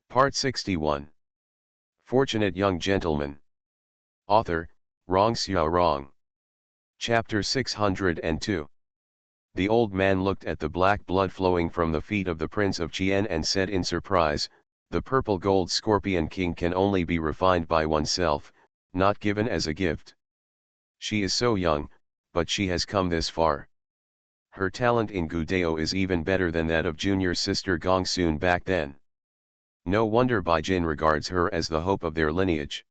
Part 61. Fortunate Young Gentleman. Author, Rong Xiao Rong. Chapter 602. The old man looked at the black blood flowing from the feet of the Prince of Chien and said in surprise, "The purple gold scorpion king can only be refined by oneself, not given as a gift. She is so young, but she has come this far. Her talent in Gudeo is even better than that of junior sister Gongsun back then. No wonder Bai Jin regards her as the hope of their lineage."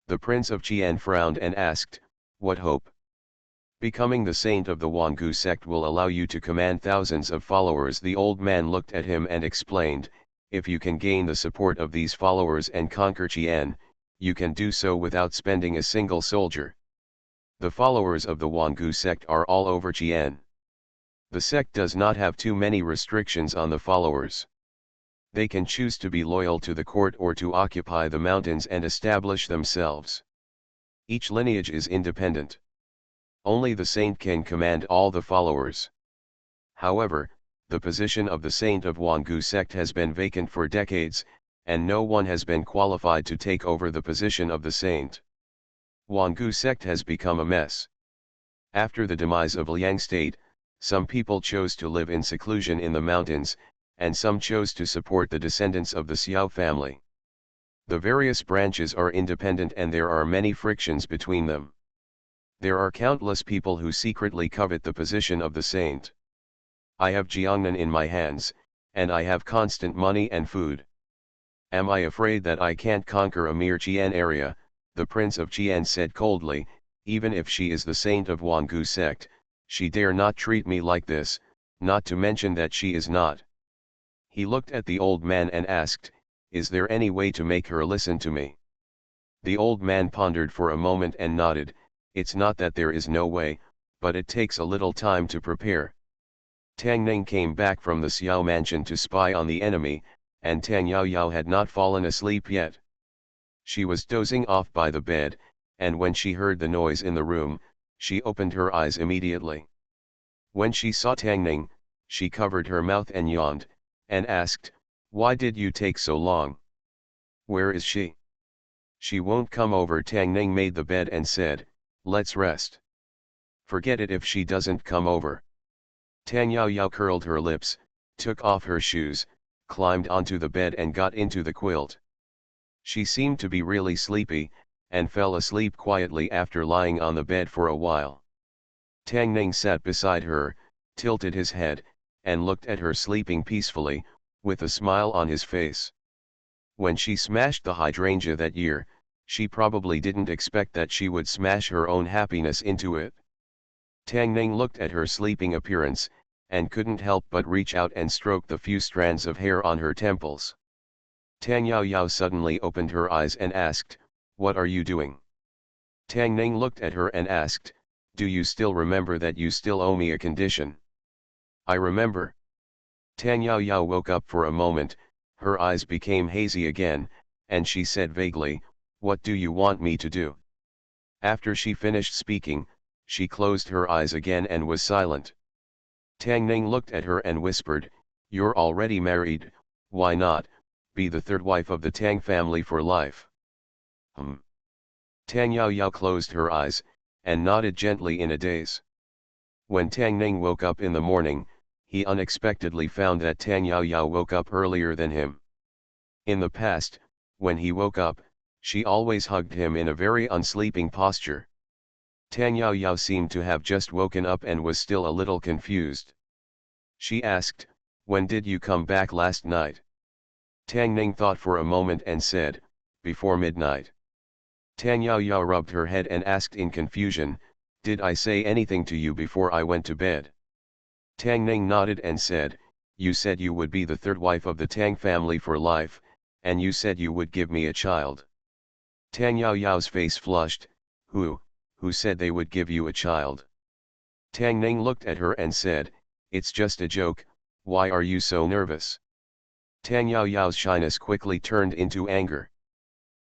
The Prince of Chien frowned and asked, "What hope?" "Becoming the saint of the Wangu sect will allow you to command thousands of followers." The old man looked at him and explained, "If you can gain the support of these followers and conquer Chien, you can do so without spending a single soldier. The followers of the Wangu sect are all over Chien. The sect does not have too many restrictions on the followers. They can choose to be loyal to the court or to occupy the mountains and establish themselves. Each lineage is independent. Only the saint can command all the followers. However, the position of the saint of Wangu sect has been vacant for decades, and no one has been qualified to take over the position of the saint. Wangu sect has become a mess. After the demise of Liang state, some people chose to live in seclusion in the mountains, and some chose to support the descendants of the Xiao family. The various branches are independent and there are many frictions between them. There are countless people who secretly covet the position of the saint. I have Jiangnan in my hands, and I have constant money and food. Am I afraid that I can't conquer a mere Chien area?" The Prince of Chien said coldly. "Even if she is the saint of Wangu sect, she dare not treat me like this, not to mention that she is not." He looked at the old man and asked, "Is there any way to make her listen to me?" The old man pondered for a moment and nodded. "It's not that there is no way, but it takes a little time to prepare." Tang Ning came back from the Xiao mansion to spy on the enemy, and Tang Yao Yao had not fallen asleep yet. She was dozing off by the bed, and when she heard the noise in the room, she opened her eyes immediately. When she saw Tang Ning, she covered her mouth and yawned, and asked, "Why did you take so long? Where is she?" "She won't come over." Tang Ning made the bed and said, "Let's rest." "Forget it if she doesn't come over." Tang Yao Yao curled her lips, took off her shoes, climbed onto the bed and got into the quilt. She seemed to be really sleepy, and fell asleep quietly after lying on the bed for a while. Tang Ning sat beside her, tilted his head, and looked at her sleeping peacefully, with a smile on his face. When she smashed the hydrangea that year, she probably didn't expect that she would smash her own happiness into it. Tang Ning looked at her sleeping appearance, and couldn't help but reach out and stroke the few strands of hair on her temples. Tang Yao Yao suddenly opened her eyes and asked, "What are you doing?" Tang Ning looked at her and asked, "Do you still remember that you still owe me a condition?" "I remember." Tang Yao Yao woke up for a moment, her eyes became hazy again, and she said vaguely, "What do you want me to do?" After she finished speaking, she closed her eyes again and was silent. Tang Ning looked at her and whispered, "You're already married, why not be the third wife of the Tang family for life?" Tang Yao Yao closed her eyes, and nodded gently in a daze. When Tang Ning woke up in the morning, he unexpectedly found that Tang Yao Yao woke up earlier than him. In the past, when he woke up, she always hugged him in a very unsleeping posture. Tang Yao Yao seemed to have just woken up and was still a little confused. She asked, "When did you come back last night?" Tang Ning thought for a moment and said, "Before midnight." Tang Yao Yao rubbed her head and asked in confusion, "Did I say anything to you before I went to bed?" Tang Ning nodded and said, "You said you would be the third wife of the Tang family for life, and you said you would give me a child." Tang Yao Yao's face flushed. Who said they would give you a child?" Tang Ning looked at her and said, "It's just a joke, why are you so nervous?" Tang Yao Yao's shyness quickly turned into anger.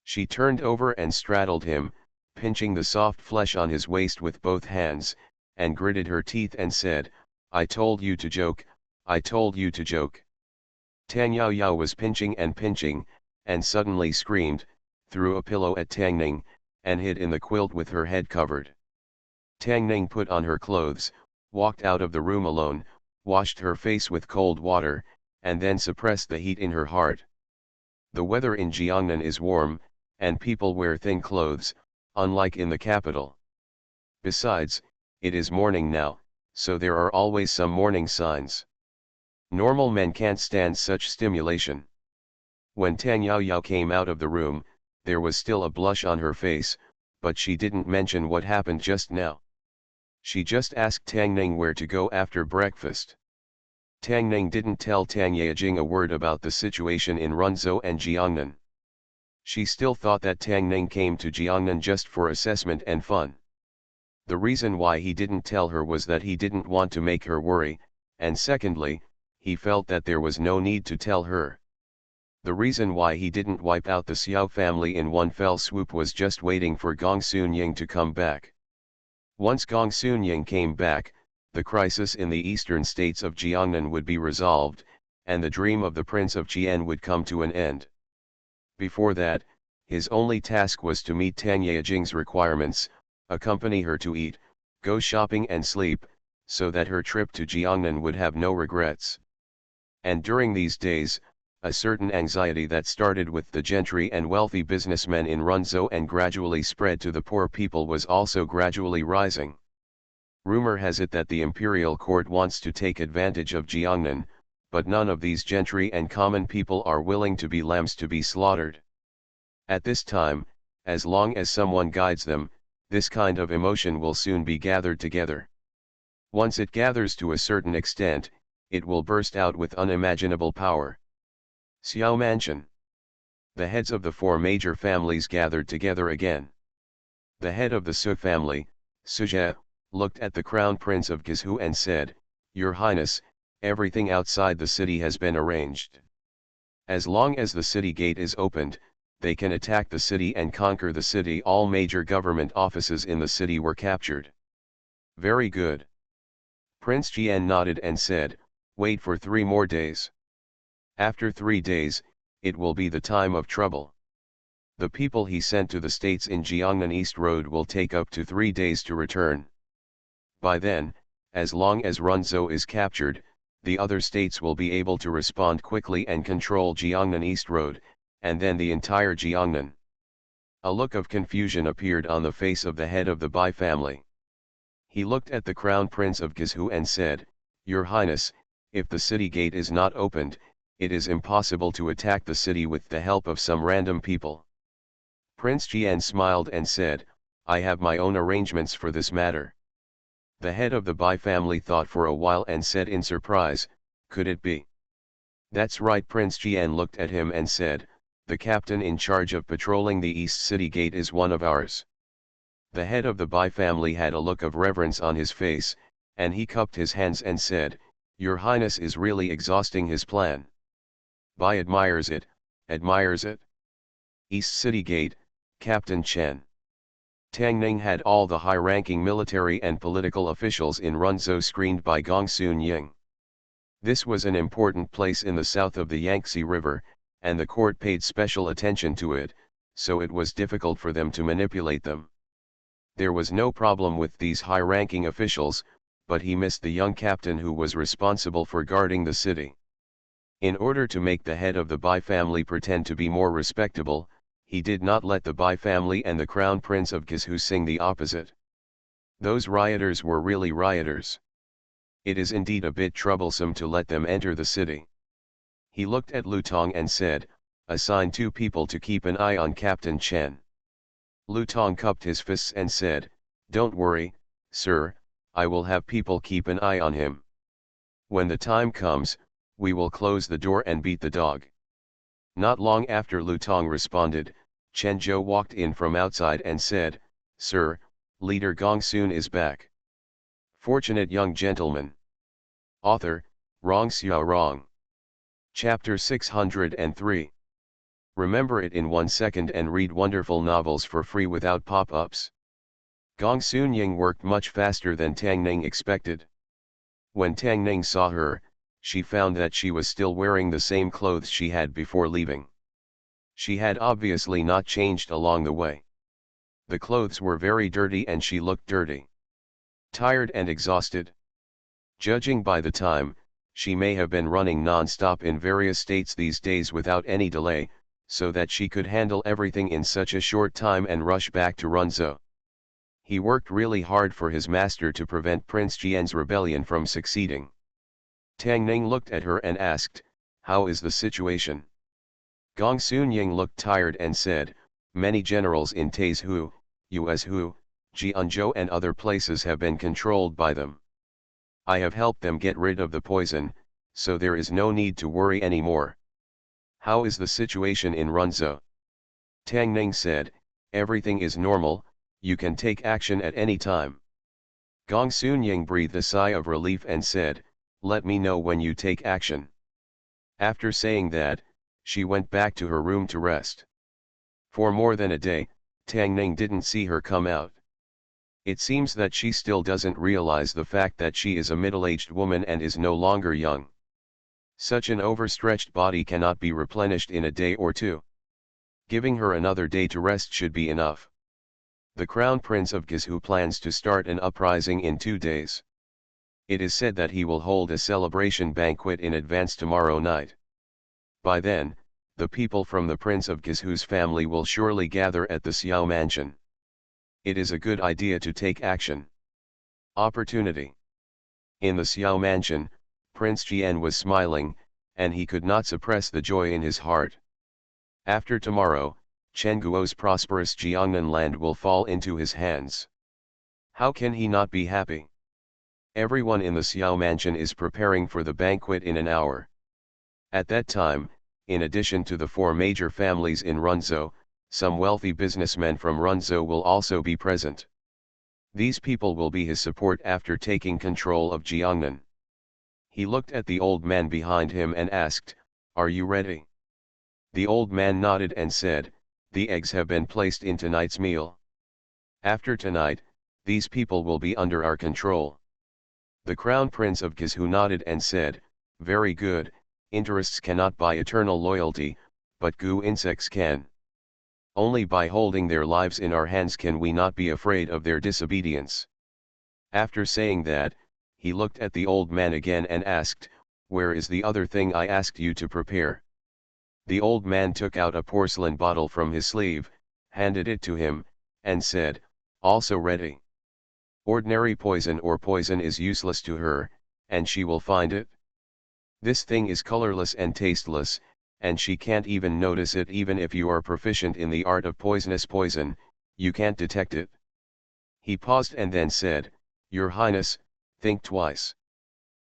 She turned over and straddled him, pinching the soft flesh on his waist with both hands, and gritted her teeth and said, "I told you to joke, I told you to joke." Tang Yao Yao was pinching, and suddenly screamed, threw a pillow at Tang Ning, and hid in the quilt with her head covered. Tang Ning put on her clothes, walked out of the room alone, washed her face with cold water, and then suppressed the heat in her heart. The weather in Jiangnan is warm, and people wear thin clothes, unlike in the capital. Besides, it is morning now, so there are always some morning signs. Normal men can't stand such stimulation. When Tang Yao Yao came out of the room, there was still a blush on her face, but she didn't mention what happened just now. She just asked Tang Ning where to go after breakfast. Tang Ning didn't tell Tang Yajing a word about the situation in Runzhou and Jiangnan. She still thought that Tang Ning came to Jiangnan just for assessment and fun. The reason why he didn't tell her was that he didn't want to make her worry, and secondly, he felt that there was no need to tell her. The reason why he didn't wipe out the Xiao family in one fell swoop was just waiting for Gong Sunying to come back. Once Gong Sunying came back, the crisis in the eastern states of Jiangnan would be resolved, and the dream of the Prince of Qian would come to an end. Before that, his only task was to meet Tang Yajing's requirements, accompany her to eat, go shopping and sleep, so that her trip to Jiangnan would have no regrets. And during these days, a certain anxiety that started with the gentry and wealthy businessmen in Runzhou and gradually spread to the poor people was also gradually rising. Rumor has it that the imperial court wants to take advantage of Jiangnan, but none of these gentry and common people are willing to be lambs to be slaughtered. At this time, as long as someone guides them, this kind of emotion will soon be gathered together. Once it gathers to a certain extent, it will burst out with unimaginable power. Xiao Mansion. The heads of the four major families gathered together again. The head of the Su family, Sujia, looked at the crown prince of Guizhou and said, "Your Highness, everything outside the city has been arranged. As long as the city gate is opened, they can attack the city and conquer the city. All major government offices in the city were captured." "Very good." Prince Jian nodded and said, "Wait for 3 more days. After 3 days, it will be the time of trouble. The people he sent to the states in Jiangnan East Road will take up to 3 days to return. By then, as long as Runzhou is captured, the other states will be able to respond quickly and control Jiangnan East Road, and then the entire Jiangnan." A look of confusion appeared on the face of the head of the Bai family. He looked at the crown prince of Guizhou and said, "Your Highness, if the city gate is not opened, it is impossible to attack the city with the help of some random people." Prince Jian smiled and said, "I have my own arrangements for this matter." The head of the Bai family thought for a while and said in surprise, "Could it be?" "That's right." Prince Jian looked at him and said, "The captain in charge of patrolling the East City Gate is one of ours." The head of the Bai family had a look of reverence on his face, and he cupped his hands and said, "Your Highness is really exhausting his plan." Bai admires it, admires it. East City Gate, Captain Chen. Tang Ning had all the high-ranking military and political officials in Runzhou screened by Gong Sunying. This was an important place in the south of the Yangtze River, and the court paid special attention to it, so it was difficult for them to manipulate them. There was no problem with these high-ranking officials, but he missed the young captain who was responsible for guarding the city. In order to make the head of the Bai family pretend to be more respectable, he did not let the Bai family and the crown prince of Guizhou sing the opposite. Those rioters were really rioters. It is indeed a bit troublesome to let them enter the city. He looked at Lu Tong and said, "Assign 2 people to keep an eye on Captain Chen." Lu Tong cupped his fists and said, "Don't worry, sir, I will have people keep an eye on him. When the time comes, we will close the door and beat the dog." Not long after Lu Tong responded, Chen Zhou walked in from outside and said, "Sir, Leader Gong Sun is back." Fortunate young gentleman. Author, Rong Xiao Rong. Chapter 603. Remember it in 1 second and read wonderful novels for free without pop-ups. Gong Sunying worked much faster than Tang Ning expected. When Tang Ning saw her, she found that she was still wearing the same clothes she had before leaving. She had obviously not changed along the way. The clothes were very dirty and she looked dirty, tired and exhausted. Judging by the time, she may have been running non-stop in various states these days without any delay, so that she could handle everything in such a short time and rush back to Runzhou. He worked really hard for his master to prevent Prince Jian's rebellion from succeeding. Tang Ning looked at her and asked, "How is the situation?" Gong Sunying looked tired and said, "Many generals in Taizhou, Yuezhou, Jianzhou and other places have been controlled by them. I have helped them get rid of the poison, so there is no need to worry anymore." "How is the situation in Runzhou?" Tang Ning said, "Everything is normal, you can take action at any time." Gong Sunying breathed a sigh of relief and said, "Let me know when you take action." After saying that, she went back to her room to rest. For more than a day, Tang Ning didn't see her come out. It seems that she still doesn't realize the fact that she is a middle-aged woman and is no longer young. Such an overstretched body cannot be replenished in a day or two. Giving her another day to rest should be enough. The Crown Prince of Guizhou plans to start an uprising in 2 days. It is said that he will hold a celebration banquet in advance tomorrow night. By then, the people from the Prince of Guizhou's family will surely gather at the Xiao mansion. It is a good idea to take action. Opportunity. In the Xiao mansion, Prince Jian was smiling, and he could not suppress the joy in his heart. After tomorrow, Chen Guo's prosperous Jiangnan land will fall into his hands. How can he not be happy? Everyone in the Xiao mansion is preparing for the banquet in an hour. At that time, in addition to the 4 major families in Runzhou, some wealthy businessmen from Runzhou will also be present. These people will be his support after taking control of Jiangnan. He looked at the old man behind him and asked, "Are you ready?" The old man nodded and said, "The eggs have been placed in tonight's meal. After tonight, these people will be under our control." The Crown Prince of Guizhou nodded and said, "Very good, interests cannot buy eternal loyalty, but Gu insects can. Only by holding their lives in our hands can we not be afraid of their disobedience." After saying that, he looked at the old man again and asked, "Where is the other thing I asked you to prepare?" The old man took out a porcelain bottle from his sleeve, handed it to him, and said, "Also ready. Ordinary poison or poison is useless to her, and she will find it. This thing is colorless and tasteless, and she can't even notice it. Even if you are proficient in the art of poisonous poison, you can't detect it." He paused and then said, "Your Highness, think twice.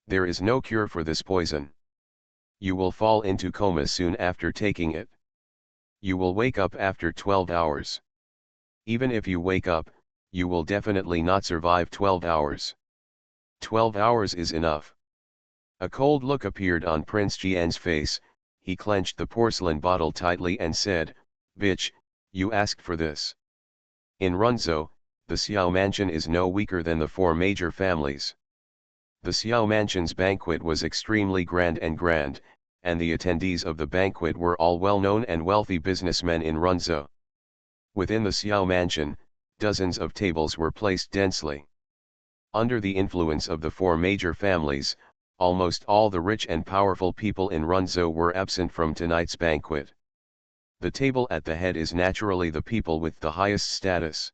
There is no cure for this poison. You will fall into coma soon after taking it. You will wake up after 12 hours. Even if you wake up, you will definitely not survive 12 hours. 12 hours is enough." A cold look appeared on Prince Jian's face. He clenched the porcelain bottle tightly and said, "Bitch, you asked for this." In Runzhou, the Xiao mansion is no weaker than the 4 major families. The Xiao mansion's banquet was extremely grand, and the attendees of the banquet were all well-known and wealthy businessmen in Runzhou. Within the Xiao mansion, dozens of tables were placed densely. Under the influence of the 4 major families, almost all the rich and powerful people in Runzhou were absent from tonight's banquet. The table at the head is naturally the people with the highest status.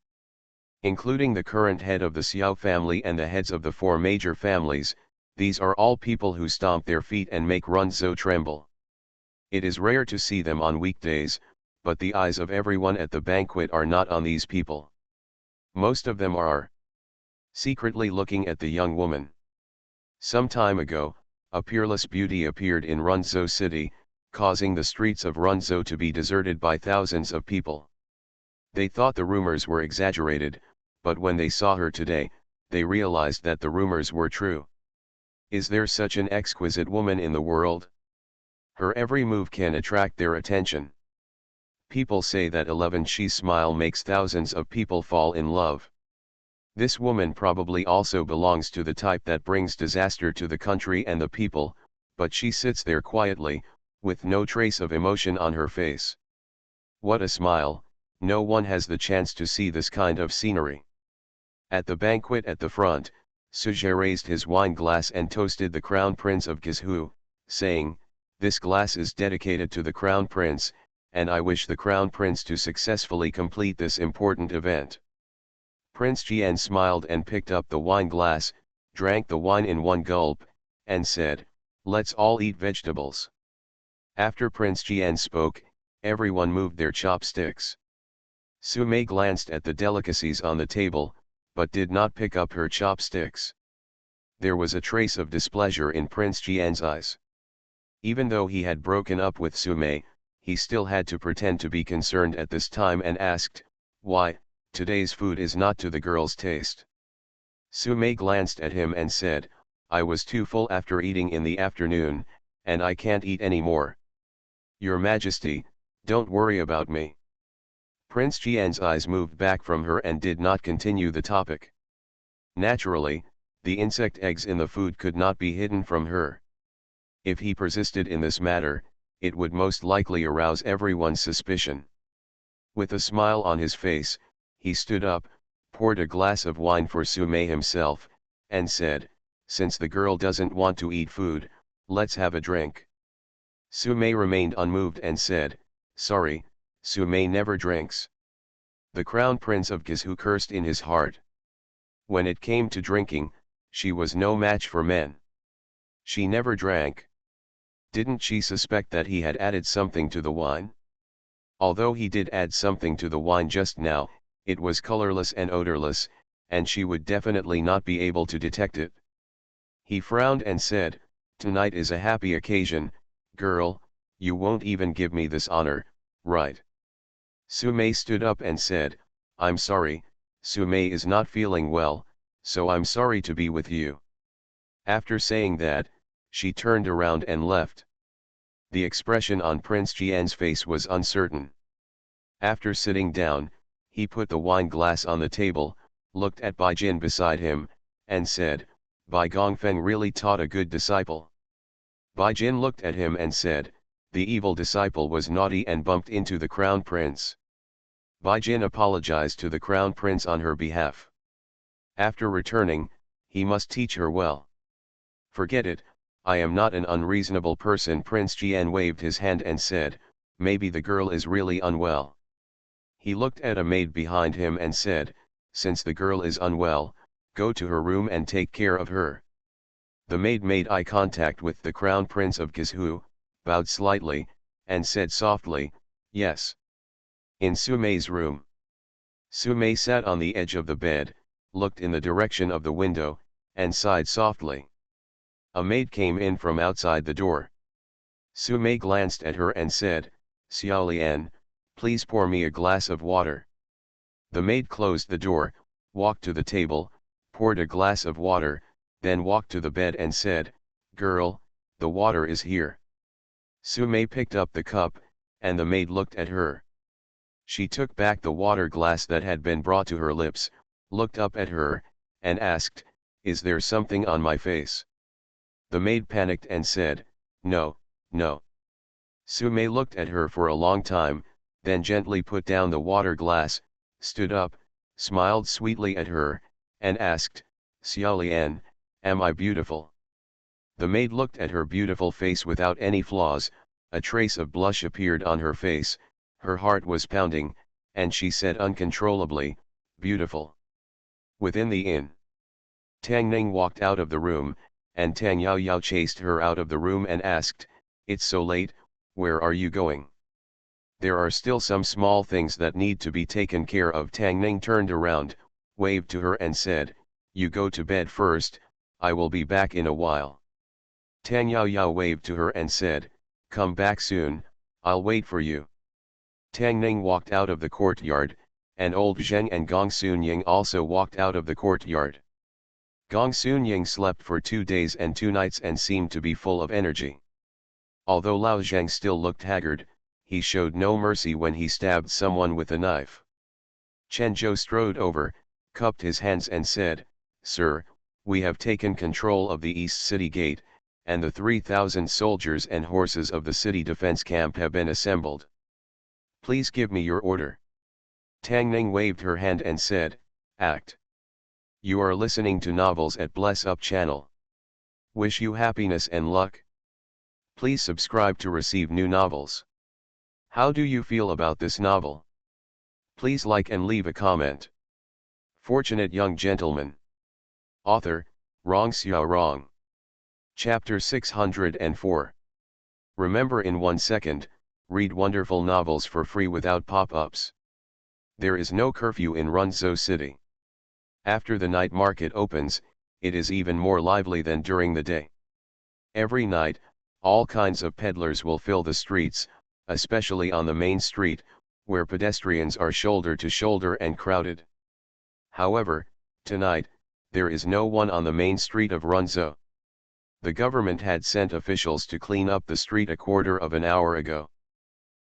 Including the current head of the Xiao family and the heads of the 4 major families, these are all people who stomp their feet and make Runzhou tremble. It is rare to see them on weekdays, but the eyes of everyone at the banquet are not on these people. Most of them are secretly looking at the young woman. Some time ago, a peerless beauty appeared in Runzhou city, causing the streets of Runzhou to be deserted by thousands of people. They thought the rumors were exaggerated, but when they saw her today, they realized that the rumors were true. Is there such an exquisite woman in the world? Her every move can attract their attention. People say that 11's smile makes thousands of people fall in love. This woman probably also belongs to the type that brings disaster to the country and the people, but she sits there quietly, with no trace of emotion on her face. What a smile, no one has the chance to see this kind of scenery. At the banquet at the front, Suje raised his wine glass and toasted the Crown Prince of Gizhu, saying, "This glass is dedicated to the Crown Prince, and I wish the Crown Prince to successfully complete this important event." Prince Jian smiled and picked up the wine glass, drank the wine in one gulp, and said, "Let's all eat vegetables." After Prince Jian spoke, everyone moved their chopsticks. Su Mei glanced at the delicacies on the table, but did not pick up her chopsticks. There was a trace of displeasure in Prince Jian's eyes. Even though he had broken up with Su Mei, he still had to pretend to be concerned at this time and asked, "Why, today's food is not to the girl's taste?" Su Mei glanced at him and said, "I was too full after eating in the afternoon, and I can't eat any more. Your Majesty, don't worry about me." Prince Jian's eyes moved back from her and did not continue the topic. Naturally, the insect eggs in the food could not be hidden from her. If he persisted in this matter, it would most likely arouse everyone's suspicion. With a smile on his face, he stood up, poured a glass of wine for Su Mei himself, and said, "Since the girl doesn't want to eat food, let's have a drink." Su Mei remained unmoved and said, "Sorry, Su Mei never drinks." The Crown Prince of Gizhu cursed in his heart. When it came to drinking, she was no match for men. She never drank. Didn't she suspect that he had added something to the wine? Although he did add something to the wine just now, it was colorless and odorless, and she would definitely not be able to detect it. He frowned and said, "Tonight is a happy occasion, girl, you won't even give me this honor, right?" Su Mei stood up and said, "I'm sorry, Su Mei is not feeling well, so I'm sorry to be with you." After saying that, she turned around and left. The expression on Prince Jian's face was uncertain. After sitting down, he put the wine glass on the table, looked at Bai Jin beside him, and said, "Bai Gongfeng really taught a good disciple." Bai Jin looked at him and said, "The evil disciple was naughty and bumped into the Crown Prince." Bai Jin apologized to the Crown Prince on her behalf. After returning, he must teach her well. "Forget it, I am not an unreasonable person." Prince Jian waved his hand and said, "Maybe the girl is really unwell." He looked at a maid behind him and said, "Since the girl is unwell, go to her room and take care of her." The maid made eye contact with the Crown Prince of Gizhu, bowed slightly, and said softly, "Yes." In Su Mei's room. Su Mei sat on the edge of the bed, looked in the direction of the window, and sighed softly. A maid came in from outside the door. Su Mei glanced at her and said, "Xiao Lian, please pour me a glass of water." The maid closed the door, walked to the table, poured a glass of water, then walked to the bed and said, "Girl, the water is here." Su Mei picked up the cup, and the maid looked at her. She took back the water glass that had been brought to her lips, looked up at her, and asked, "Is there something on my face?" The maid panicked and said, "No, no." Su Mei looked at her for a long time, then gently put down the water glass, stood up, smiled sweetly at her, and asked, "Xiao Lian, am I beautiful?" The maid looked at her beautiful face without any flaws, a trace of blush appeared on her face, her heart was pounding, and she said uncontrollably, "Beautiful." Within the inn, Tang Ning walked out of the room, and Tang Yao Yao chased her out of the room and asked, "It's so late, where are you going?" "There are still some small things that need to be taken care of." Tang Ning turned around, waved to her and said, "You go to bed first, I will be back in a while." Tang Yao Yao waved to her and said, "Come back soon, I'll wait for you." Tang Ning walked out of the courtyard, and old Zheng and Gong Sunying also walked out of the courtyard. Gong Sunying slept for 2 days and 2 nights and seemed to be full of energy. Although Lao Zheng still looked haggard, he showed no mercy when he stabbed someone with a knife. Chen Zhou strode over, cupped his hands and said, "Sir, we have taken control of the East City Gate, and the 3,000 soldiers and horses of the city defense camp have been assembled. Please give me your order. Tang Ning waved her hand and said, Act. You are listening to novels at Bless Up channel. Wish you happiness and luck. Please subscribe to receive new novels. How do you feel about this novel? Please like and leave a comment. Fortunate Young Gentleman. Author, Rong Xiao Rong. Chapter 604. Remember, in 1 second, read wonderful novels for free without pop-ups. There is no curfew in Runzhou City. After the night market opens, it is even more lively than during the day. Every night, all kinds of peddlers will fill the streets, especially on the main street, where pedestrians are shoulder to shoulder and crowded. However, tonight, there is no one on the main street of Runzhou. The government had sent officials to clean up the street a quarter of an hour ago.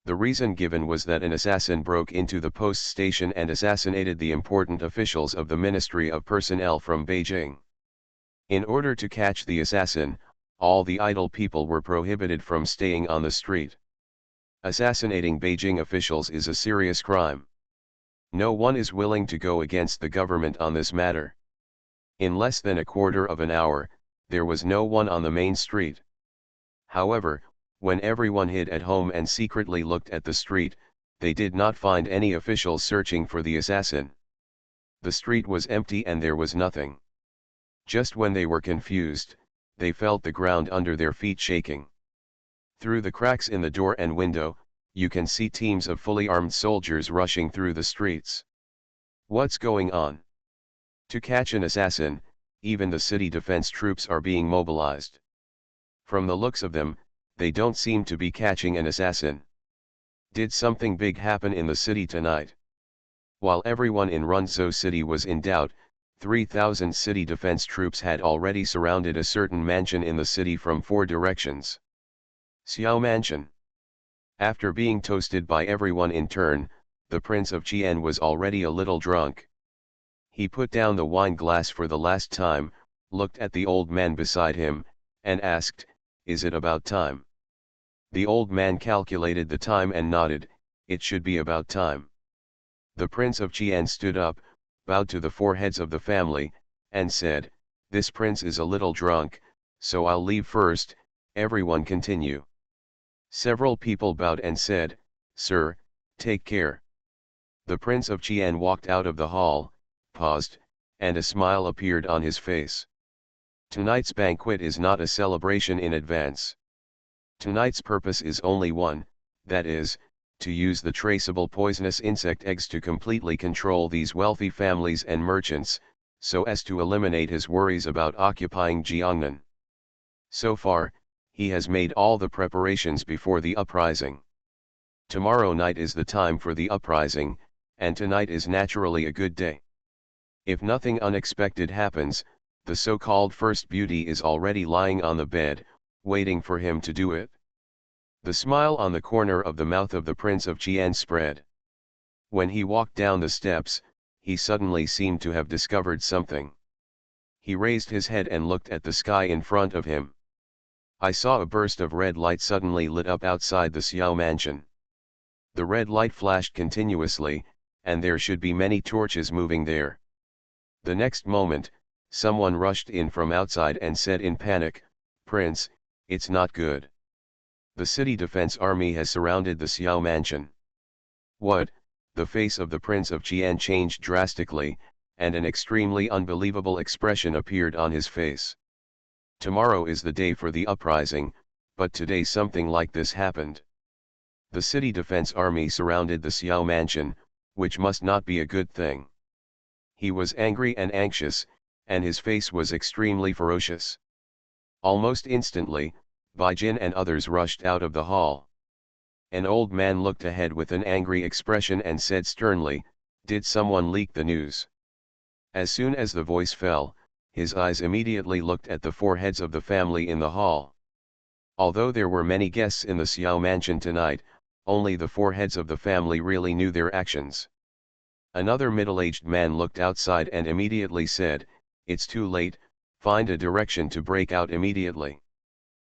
The reason given was that an assassin broke into the post station and assassinated the important officials of the Ministry of Personnel from Beijing. In order to catch the assassin, all the idle people were prohibited from staying on the street. Assassinating Beijing officials is a serious crime. No one is willing to go against the government on this matter. In less than a quarter of an hour, there was no one on the main street. However, when everyone hid at home and secretly looked at the street, they did not find any officials searching for the assassin. The street was empty and there was nothing. Just when they were confused, they felt the ground under their feet shaking. Through the cracks in the door and window, you can see teams of fully armed soldiers rushing through the streets. What's going on? To catch an assassin, even the city defense troops are being mobilized. From the looks of them, they don't seem to be catching an assassin. Did something big happen in the city tonight? While everyone in Runzhou City was in doubt, 3,000 city defense troops had already surrounded a certain mansion in the city from 4 directions. Xiao Mansion. After being toasted by everyone in turn, the Prince of Qian was already a little drunk. He put down the wine glass for the last time, looked at the old man beside him, and asked, Is it about time? The old man calculated the time and nodded, It should be about time. The Prince of Qian stood up, bowed to the 4 heads of the family, and said, This prince is a little drunk, so I'll leave first. Everyone continue. Several people bowed and said, Sir, take care. The Prince of Qian walked out of the hall, paused, and a smile appeared on his face. Tonight's banquet is not a celebration in advance. Tonight's purpose is only one, that is, to use the traceable poisonous insect eggs to completely control these wealthy families and merchants, so as to eliminate his worries about occupying Jiangnan. So far, he has made all the preparations before the uprising. Tomorrow night is the time for the uprising, and tonight is naturally a good day. If nothing unexpected happens, the so-called first beauty is already lying on the bed, waiting for him to do it. The smile on the corner of the mouth of the Prince of Qian spread. When he walked down the steps, he suddenly seemed to have discovered something. He raised his head and looked at the sky in front of him. I saw a burst of red light suddenly lit up outside the Xiao mansion. The red light flashed continuously, and there should be many torches moving there. The next moment, someone rushed in from outside and said in panic, Prince, it's not good. The city defense army has surrounded the Xiao mansion. What? The face of the Prince of Qian changed drastically, and an extremely unbelievable expression appeared on his face. Tomorrow is the day for the uprising, but today something like this happened. The city defense army surrounded the Xiao mansion, which must not be a good thing. He was angry and anxious, and his face was extremely ferocious. Almost instantly, Bai Jin and others rushed out of the hall. An old man looked ahead with an angry expression and said sternly, Did someone leak the news? As soon as the voice fell, his eyes immediately looked at the 4 heads of the family in the hall. Although there were many guests in the Xiao mansion tonight, only the 4 heads of the family really knew their actions. Another middle-aged man looked outside and immediately said, It's too late, find a direction to break out immediately.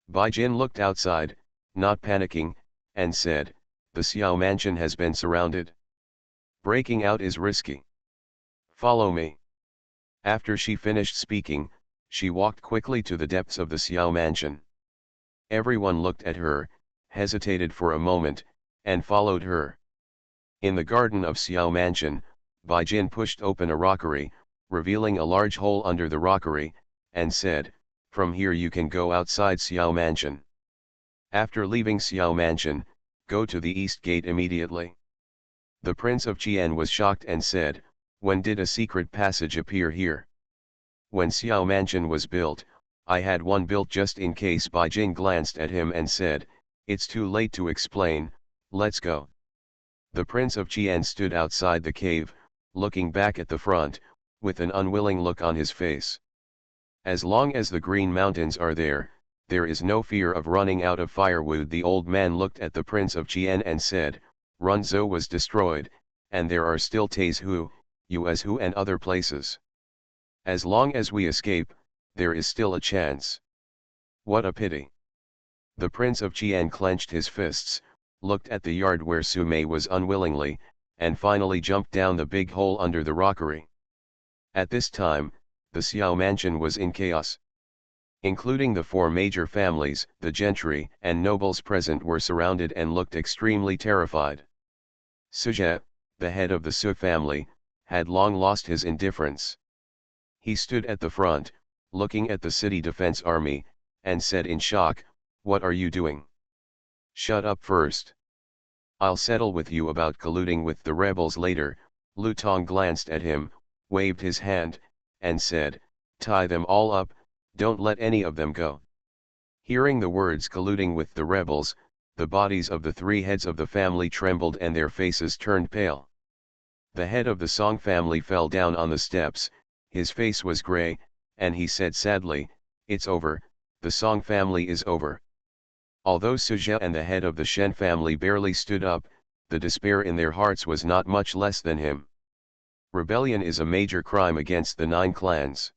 Bai Jin looked outside, not panicking, and said, "The Xiao mansion has been surrounded. Breaking out is risky. Follow me." After she finished speaking, she walked quickly to the depths of the Xiao mansion. Everyone looked at her, hesitated for a moment, and followed her. In the garden of Xiao mansion, Bai Jin pushed open a rockery, revealing a large hole under the rockery, and said, "From here you can go outside Xiao mansion. After leaving Xiao mansion, go to the east gate immediately." The Prince of Qian was shocked and said, "When did a secret passage appear here? When Xiao mansion was built, I had one built just in case." Bai Jin glanced at him and said, "It's too late to explain, let's go." The Prince of Qian stood outside the cave, looking back at the front, with an unwilling look on his face. As long as the Green Mountains are there, there is no fear of running out of firewood. The old man looked at the Prince of Qian and said, "Runzhou was destroyed, and there are still Taizhu, Yuezhu and other places. As long as we escape, there is still a chance. What a pity." The Prince of Qian clenched his fists, looked at the yard where Sumei was unwillingly, and finally jumped down the big hole under the rockery. At this time, the Xiao mansion was in chaos. Including the four major families, the gentry and nobles present were surrounded and looked extremely terrified. Suje, the head of the Su family, had long lost his indifference. He stood at the front, looking at the city defense army, and said in shock, "What are you doing? Shut up first. I'll settle with you about colluding with the rebels later." Lu Tong glanced at him, waved his hand, and said, "Tie them all up, don't let any of them go." Hearing the words colluding with the rebels, the bodies of the three heads of the family trembled and their faces turned pale. The head of the Song family fell down on the steps, his face was gray, and he said sadly, "It's over, the Song family is over." Although Suje and the head of the Shen family barely stood up, the despair in their hearts was not much less than him. Rebellion is a major crime against the 9 clans.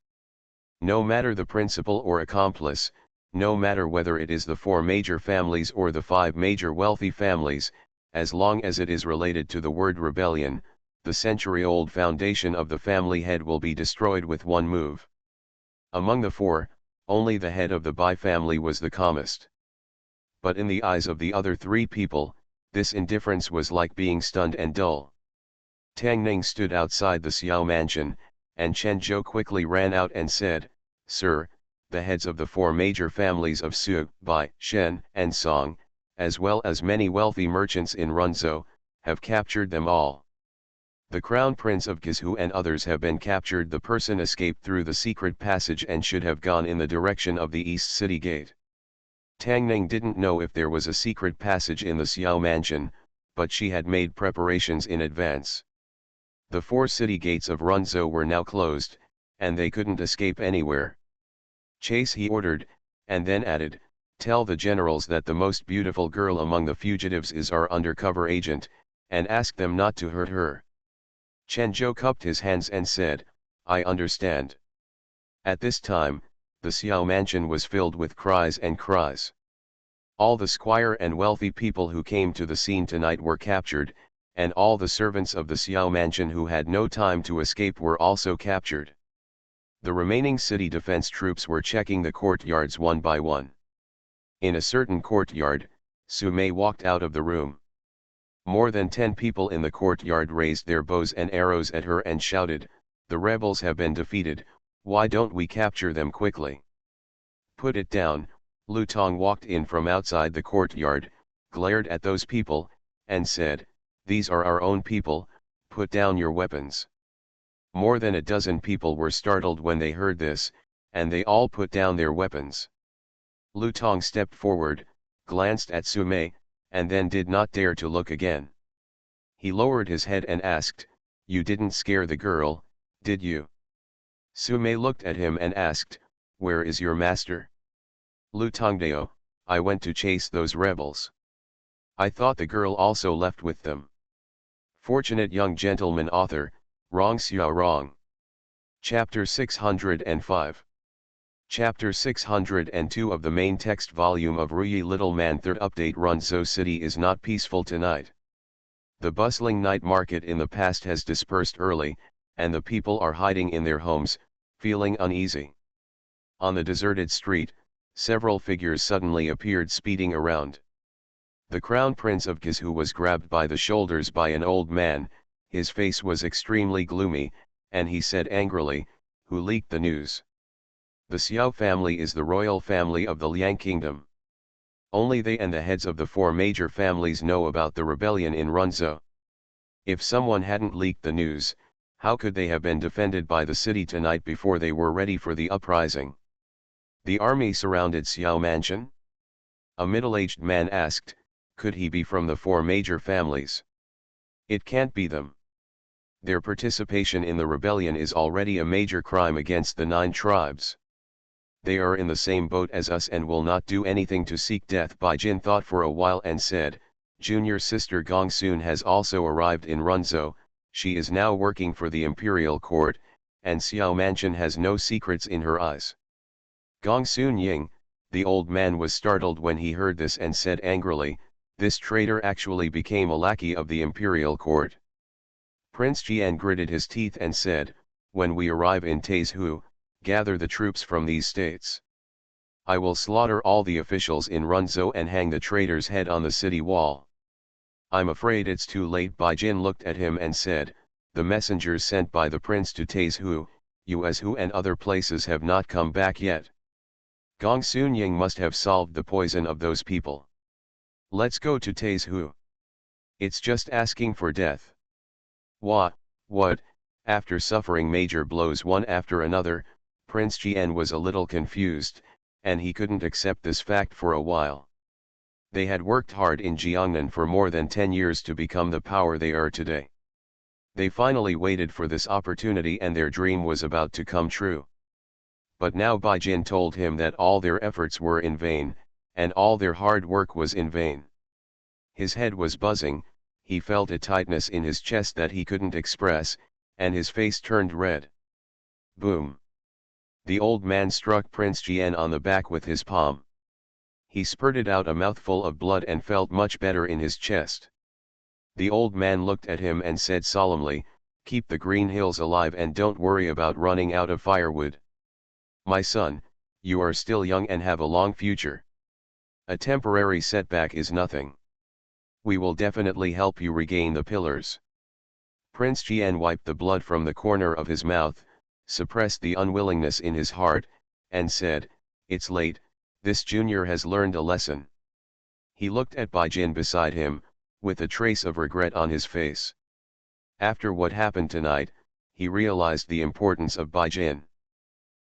No matter the principal or accomplice, no matter whether it is the 4 major families or the 5 major wealthy families, as long as it is related to the word rebellion, the century-old foundation of the family head will be destroyed with one move. Among the 4, only the head of the Bai family was the calmest. But in the eyes of the other 3 people, this indifference was like being stunned and dull. Tang Ning stood outside the Xiao mansion, and Chen Zhou quickly ran out and said, "Sir, the heads of the 4 major families of Su, Bai, Shen, and Song, as well as many wealthy merchants in Runzhou, have captured them all. The Crown Prince of Kizhu and others have been captured. The person escaped through the secret passage and should have gone in the direction of the East City Gate." Tang Ning didn't know if there was a secret passage in the Xiao mansion, but she had made preparations in advance. The 4 city gates of Runzhou were now closed, and they couldn't escape anywhere. "Chase," he ordered, and then added, "Tell the generals that the most beautiful girl among the fugitives is our undercover agent, and ask them not to hurt her." Chen Zhou cupped his hands and said, "I understand." At this time, the Xiao mansion was filled with cries and cries. All the squire and wealthy people who came to the scene tonight were captured, and all the servants of the Xiao mansion who had no time to escape were also captured. The remaining city defense troops were checking the courtyards one by one. In a certain courtyard, Su Mei walked out of the room. More than 10 people in the courtyard raised their bows and arrows at her and shouted, "The rebels have been defeated, why don't we capture them quickly?" "Put it down." Lu Tong walked in from outside the courtyard, glared at those people, and said, "These are our own people, put down your weapons." More than a dozen people were startled when they heard this, and they all put down their weapons. Lu Tong stepped forward, glanced at Su Mei, and then did not dare to look again. He lowered his head and asked, "You didn't scare the girl, did you?" Su Mei looked at him and asked, "Where is your master?" "Lu Tongdao, I went to chase those rebels. I thought the girl also left with them." Fortunate young gentleman author, Rong Xiao Rong. Chapter 605. Chapter 602 of the main text volume of Ruyi Little Man. Third update. Runzhou City is not peaceful tonight. The bustling night market in the past has dispersed early, and the people are hiding in their homes, feeling uneasy. On the deserted street, several figures suddenly appeared speeding around. The Crown Prince of Guizhou was grabbed by the shoulders by an old man. His face was extremely gloomy, and he said angrily, "Who leaked the news?" The Xiao family is the royal family of the Liang Kingdom. Only they and the heads of the four major families know about the rebellion in Runzhou. If someone hadn't leaked the news, how could they have been defended by the city tonight before they were ready for the uprising? The army surrounded Xiao Mansion? A middle-aged man asked. Could he be from the four major families? It can't be them. Their participation in the rebellion is already a major crime against the 9 tribes. They are in the same boat as us and will not do anything to seek death. Bai Jin thought for a while and said, junior sister Gong Sun has also arrived in Runzhou. She is now working for the imperial court, and Xiao Mansion has no secrets in her eyes. Gong Sun Ying, the old man, was startled when he heard this and said angrily, this traitor actually became a lackey of the imperial court. Prince Jian gritted his teeth and said, when we arrive in Taizhou, gather the troops from these states. I will slaughter all the officials in Runzhou and hang the traitor's head on the city wall. I'm afraid it's too late. Bai Jin looked at him and said, the messengers sent by the prince to Taizhou, Yuezhou and other places have not come back yet. Gong Sun Ying must have solved the poison of those people. Let's go to Taizhou. It's just asking for death. What? After suffering major blows one after another, Prince Jian was a little confused, and he couldn't accept this fact for a while. They had worked hard in Jiangnan for more than 10 years to become the power they are today. They finally waited for this opportunity and their dream was about to come true. But now Bai Jin told him that all their efforts were in vain, and all their hard work was in vain. His head was buzzing, he felt a tightness in his chest that he couldn't express, and his face turned red. Boom! The old man struck Prince Jian on the back with his palm. He spurted out a mouthful of blood and felt much better in his chest. The old man looked at him and said solemnly, keep the green hills alive and don't worry about running out of firewood. My son, you are still young and have a long future. A temporary setback is nothing. We will definitely help you regain the pillars. Prince Jian wiped the blood from the corner of his mouth, suppressed the unwillingness in his heart, and said, it's late, this junior has learned a lesson. He looked at Bai Jin beside him, with a trace of regret on his face. After what happened tonight, he realized the importance of Bai Jin.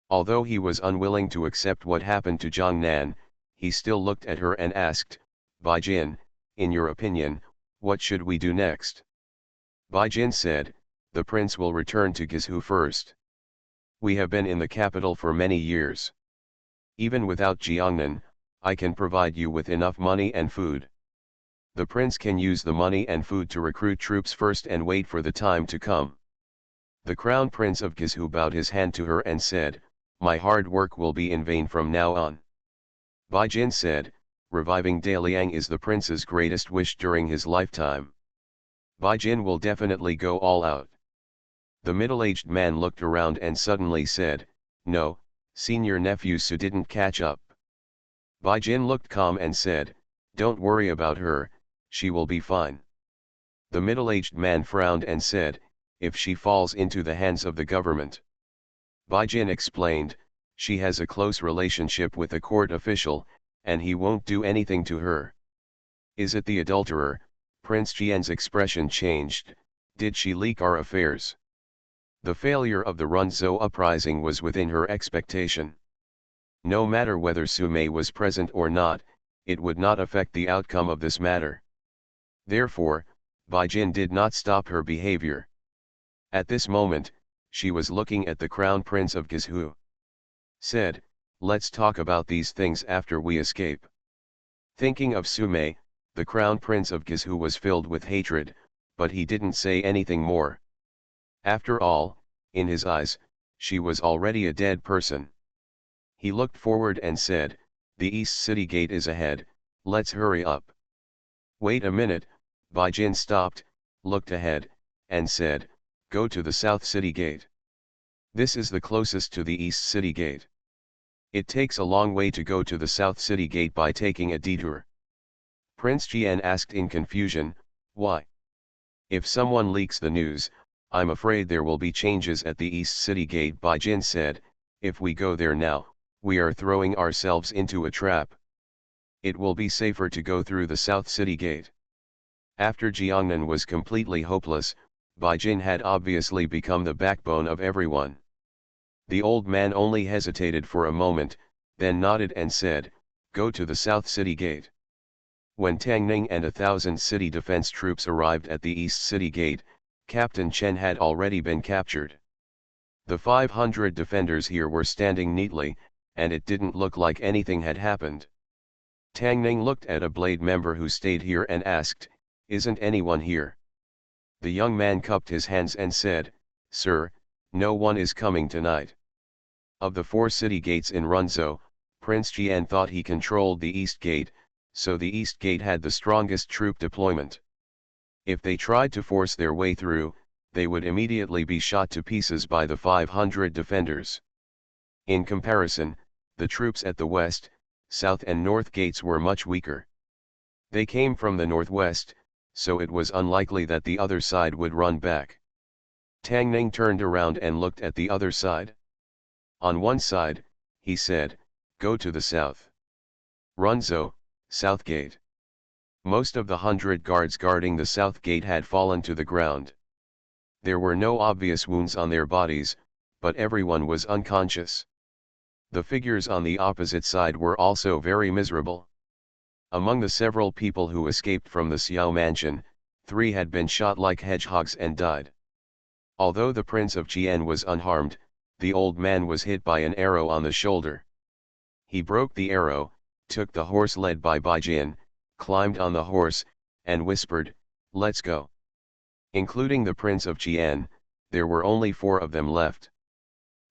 Although he was unwilling to accept what happened to Zhang Nan, he still looked at her and asked, Bai Jin, in your opinion, what should we do next? Bai Jin said, the prince will return to Guizhou first. We have been in the capital for many years. Even without Jiangnan, I can provide you with enough money and food. The prince can use the money and food to recruit troops first and wait for the time to come. The crown prince of Guizhou bowed his hand to her and said, my hard work will be in vain from now on. Bai Jin said, reviving Daliang is the prince's greatest wish during his lifetime. Bai Jin will definitely go all out. The middle-aged man looked around and suddenly said, no, senior nephew Su didn't catch up. Bai Jin looked calm and said, don't worry about her, she will be fine. The middle-aged man frowned and said, if she falls into the hands of the government. Bai Jin explained, she has a close relationship with a court official, and he won't do anything to her. Is it the adulterer? Prince Jian's expression changed, did she leak our affairs? The failure of the Runzhou uprising was within her expectation. No matter whether Su Mei was present or not, it would not affect the outcome of this matter. Therefore, Bai Jin did not stop her behavior. At this moment, she was looking at the crown prince of Guizhou. Said, let's talk about these things after we escape. Thinking of Su Mei, the crown prince of Guizhou was filled with hatred, but he didn't say anything more. After all, in his eyes, she was already a dead person. He looked forward and said, "The East City Gate is ahead, let's hurry up." "Wait a minute," Bai Jin stopped, looked ahead, and said, "Go to the South City Gate. This is the closest to the East City Gate. It takes a long way to go to the South City Gate by taking a detour." Prince Jian asked in confusion, "Why? If someone leaks the news, I'm afraid there will be changes at the East City Gate." Bai Jin said, "If we go there now, we are throwing ourselves into a trap. It will be safer to go through the South City Gate." After Jiangnan was completely hopeless, Bai Jin had obviously become the backbone of everyone. The old man only hesitated for a moment, then nodded and said, "Go to the South City Gate." When Tang Ning and 1,000 city defense troops arrived at the East City Gate, Captain Chen had already been captured. The 500 defenders here were standing neatly, and it didn't look like anything had happened. Tang Ning looked at a Blade member who stayed here and asked, "Isn't anyone here?" The young man cupped his hands and said, "Sir, no one is coming tonight." Of the 4 city gates in Runzhou, Prince Jian thought he controlled the East Gate, so the East Gate had the strongest troop deployment. If they tried to force their way through, they would immediately be shot to pieces by the 500 defenders. In comparison, the troops at the West, South and North gates were much weaker. They came from the northwest, so it was unlikely that the other side would run back. Tang Ning turned around and looked at the other side. On one side, he said, "Go to the south. Runzhou, South Gate." Most of the 100 guards guarding the South Gate had fallen to the ground. There were no obvious wounds on their bodies, but everyone was unconscious. The figures on the opposite side were also very miserable. Among the several people who escaped from the Xiao mansion, 3 had been shot like hedgehogs and died. Although the Prince of Jian was unharmed, the old man was hit by an arrow on the shoulder. He broke the arrow, took the horse led by Bai Jin, climbed on the horse, and whispered, "Let's go." Including the Prince of Jian, there were only 4 of them left.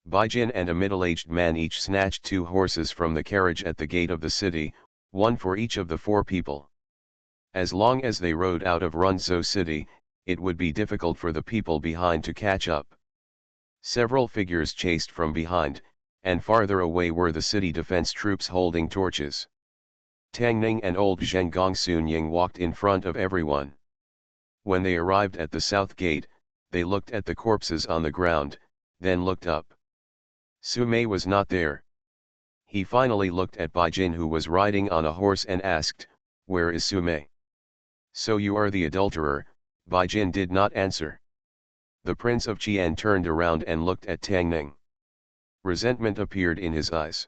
Bai Jin and a middle-aged man each snatched 2 horses from the carriage at the gate of the city, 1 for each of the 4 people. As long as they rode out of Runzhou city, it would be difficult for the people behind to catch up. Several figures chased from behind, and farther away were the city defense troops holding torches. Tang Ning and old Zheng Gongsunying walked in front of everyone. When they arrived at the south gate, they looked at the corpses on the ground, then looked up. Su Mei was not there. He finally looked at Bai Jin, who was riding on a horse, and asked, "Where is Su Mei?" "So you are the adulterer," Bai Jin did not answer. The Prince of Qian turned around and looked at Tang Ning. Resentment appeared in his eyes.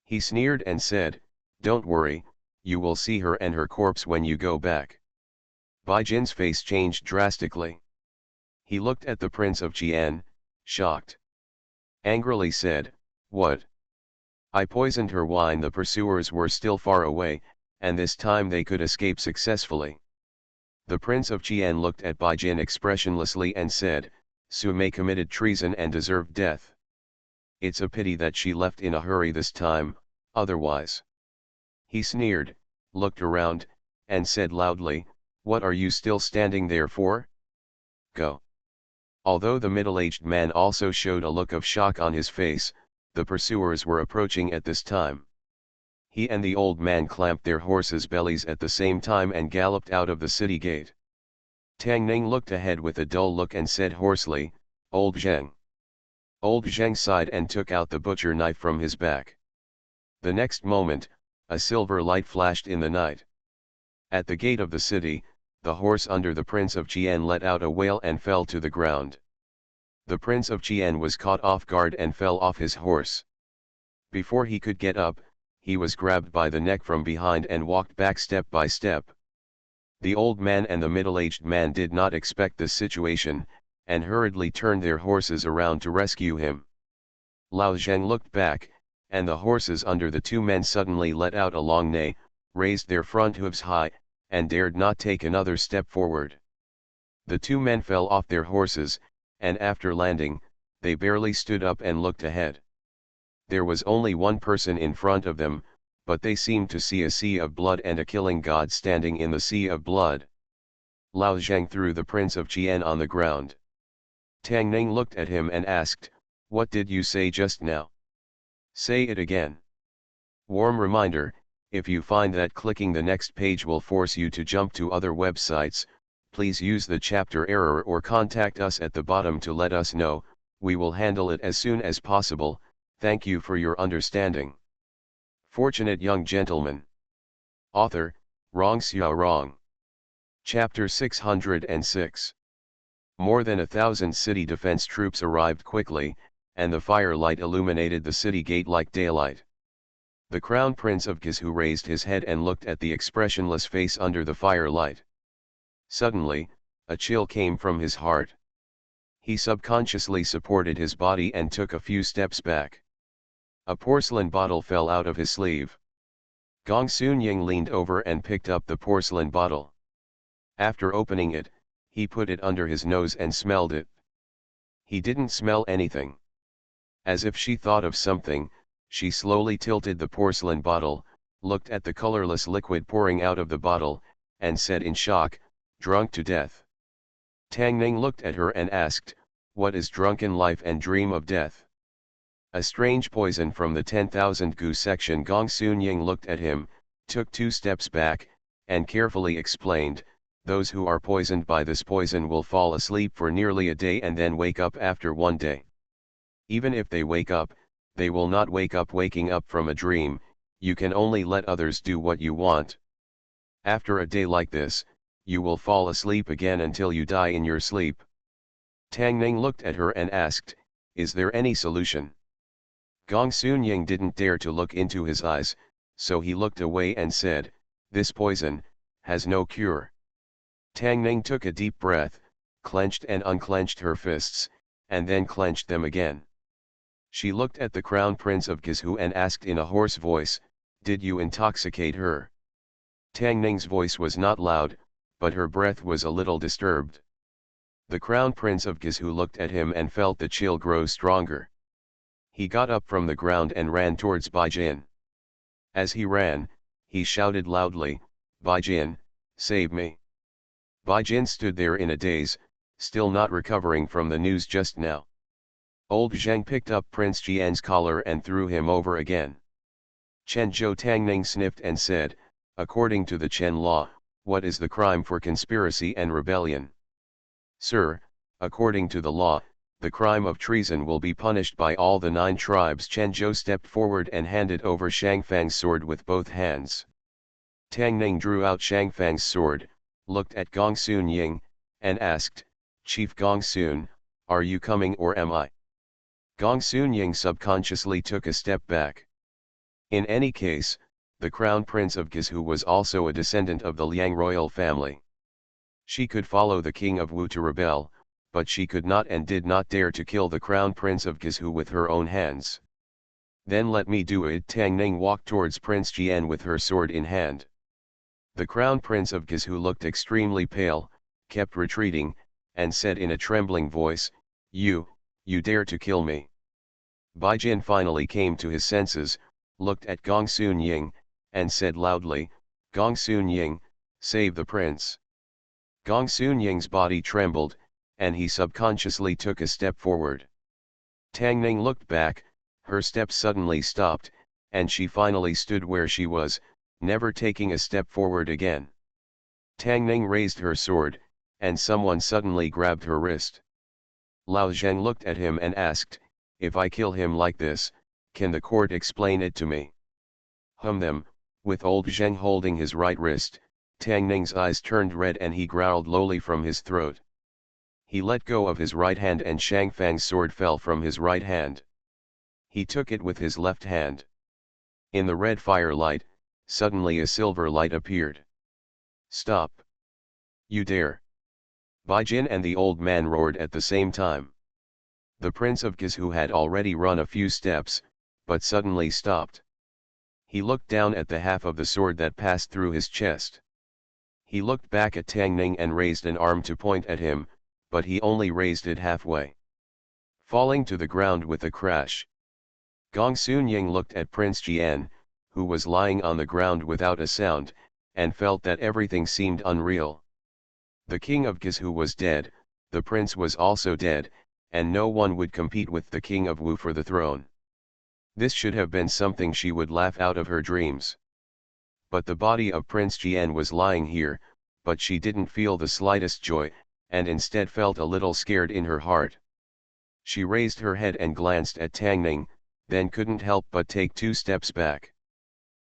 He sneered and said, "Don't worry, you will see her and her corpse when you go back." Bai Jin's face changed drastically. He looked at the Prince of Qian, shocked. Angrily said, "What? I poisoned her wine." The pursuers were still far away, and this time they could escape successfully. The Prince of Qian looked at Bai Jin expressionlessly and said, "Su Mei committed treason and deserved death. It's a pity that she left in a hurry this time, otherwise." He sneered, looked around, and said loudly, "What are you still standing there for? Go." Although the middle-aged man also showed a look of shock on his face, the pursuers were approaching at this time. He and the old man clamped their horses' bellies at the same time and galloped out of the city gate. Tang Ning looked ahead with a dull look and said hoarsely, "Old Zheng." Old Zheng sighed and took out the butcher knife from his back. The next moment, a silver light flashed in the night. At the gate of the city, the horse under the Prince of Qian let out a wail and fell to the ground. The Prince of Qian was caught off guard and fell off his horse. Before he could get up, he was grabbed by the neck from behind and walked back step by step. The old man and the middle-aged man did not expect this situation, and hurriedly turned their horses around to rescue him. Lao Zheng looked back, and the horses under the 2 men suddenly let out a long neigh, raised their front hooves high, and dared not take another step forward. The 2 men fell off their horses, and after landing, they barely stood up and looked ahead. There was only one person in front of them, but they seemed to see a sea of blood and a killing god standing in the sea of blood. Lao Zhang threw the Prince of Qian on the ground. Tang Ning looked at him and asked, "What did you say just now? Say it again." Warm reminder, if you find that clicking the next page will force you to jump to other websites, please use the chapter error or contact us at the bottom to let us know. We will handle it as soon as possible. Thank you for your understanding. Fortunate Young Gentleman. Author, Rong Xiao Rong. Chapter 606. More than 1,000 city defense troops arrived quickly, and the firelight illuminated the city gate like daylight. The Crown Prince of Gizhu raised his head and looked at the expressionless face under the firelight. Suddenly, a chill came from his heart. He subconsciously supported his body and took a few steps back. A porcelain bottle fell out of his sleeve. Gong Sunying leaned over and picked up the porcelain bottle. After opening it, he put it under his nose and smelled it. He didn't smell anything. As if she thought of something, she slowly tilted the porcelain bottle, looked at the colorless liquid pouring out of the bottle, and said in shock, "Drunk to death." Tang Ning looked at her and asked, "What is drunken life and dream of death?" "A strange poison from the 10,000 gu section." Gong Sunying looked at him, took 2 steps back, and carefully explained, "Those who are poisoned by this poison will fall asleep for nearly a day and then wake up after 1 day. Even if they wake up, they will not wake up waking up from a dream. You can only let others do what you want. After a day like this, you will fall asleep again until you die in your sleep." Tang Ning looked at her and asked, "Is there any solution?" Gong Sunying didn't dare to look into his eyes, so he looked away and said, "This poison has no cure." Tang Ning took a deep breath, clenched and unclenched her fists, and then clenched them again. She looked at the Crown Prince of Gizhu and asked in a hoarse voice, "Did you intoxicate her?" Tang Ning's voice was not loud, but her breath was a little disturbed. The Crown Prince of Gizhu looked at him and felt the chill grow stronger. He got up from the ground and ran towards Bai Jin. As he ran, he shouted loudly, "Bai Jin, save me!" Bai Jin stood there in a daze, still not recovering from the news just now. Old Zhang picked up Prince Jian's collar and threw him over again. Chen Zhou Tangning sniffed and said, "According to the Chen law, what is the crime for conspiracy and rebellion?" "Sir, according to the law, the crime of treason will be punished by all the 9 tribes." Chen Zhou stepped forward and handed over Shang Fang's sword with both hands. Tang Ning drew out Shang Fang's sword, looked at Gong Sun Ying, and asked, "Chief Gong Sun, are you coming or am I?" Gong Sun Ying subconsciously took a step back. In any case, the Crown Prince of Gizhu was also a descendant of the Liang royal family. She could follow the King of Wu to rebel, but she could not and did not dare to kill the Crown Prince of Gizhu with her own hands. "Then let me do it." Tang Ning walked towards Prince Jian with her sword in hand. The Crown Prince of Gizhu looked extremely pale, kept retreating, and said in a trembling voice, You dare to kill me." Bai Jin finally came to his senses, looked at Gong Sun Ying, and said loudly, "Gong Sun Ying, save the prince." Gong Sun Ying's body trembled, and he subconsciously took a step forward. Tang Ning looked back, her steps suddenly stopped, and she finally stood where she was, never taking a step forward again. Tang Ning raised her sword, and someone suddenly grabbed her wrist. Lao Zhang looked at him and asked, "If I kill him like this, can the court explain it to me?" Them, with old Zhang holding his right wrist, Tang Ning's eyes turned red and he growled lowly from his throat. He let go of his right hand and Shang Fang's sword fell from his right hand. He took it with his left hand. In the red firelight, suddenly a silver light appeared. "Stop! You dare!" Bai Jin and the old man roared at the same time. The Prince of Gizhu had already run a few steps, but suddenly stopped. He looked down at the half of the sword that passed through his chest. He looked back at Tang Ning and raised an arm to point at him, but he only raised it halfway. Falling to the ground with a crash. Gong Sunying looked at Prince Jian, who was lying on the ground without a sound, and felt that everything seemed unreal. The king of Gizhu was dead, the prince was also dead, and no one would compete with the king of Wu for the throne. This should have been something she would laugh out of her dreams. But the body of Prince Jian was lying here, but she didn't feel the slightest joy, and instead felt a little scared in her heart. She raised her head and glanced at Tang Ning, then couldn't help but take 2 steps back.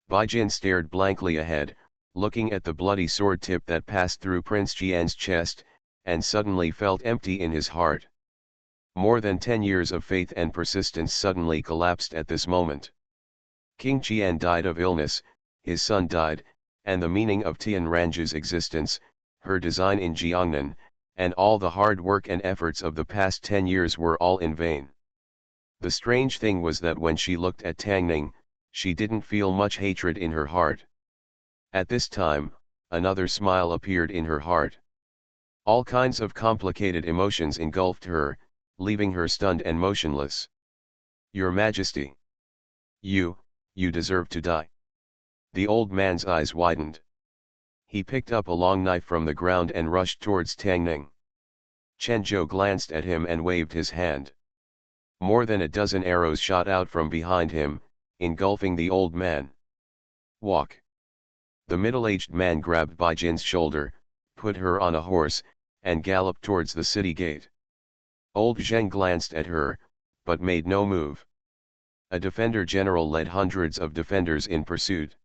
Bai Jin stared blankly ahead, looking at the bloody sword tip that passed through Prince Jian's chest, and suddenly felt empty in his heart. More than 10 years of faith and persistence suddenly collapsed at this moment. King Jian died of illness, his son died, and the meaning of Tian Ranju's existence, her design in Jiangnan, and all the hard work and efforts of the past 10 years were all in vain. The strange thing was that when she looked at Tang Ning, she didn't feel much hatred in her heart. At this time, another smile appeared in her heart. All kinds of complicated emotions engulfed her, leaving her stunned and motionless. Your Majesty! You deserve to die. The old man's eyes widened. He picked up a long knife from the ground and rushed towards Tang Ning. Chen Zhou glanced at him and waved his hand. More than a dozen arrows shot out from behind him, engulfing the old man. Walk! The middle-aged man grabbed Bai Jin's shoulder, put her on a horse, and galloped towards the city gate. Old Zheng glanced at her, but made no move. A defender general led hundreds of defenders in pursuit.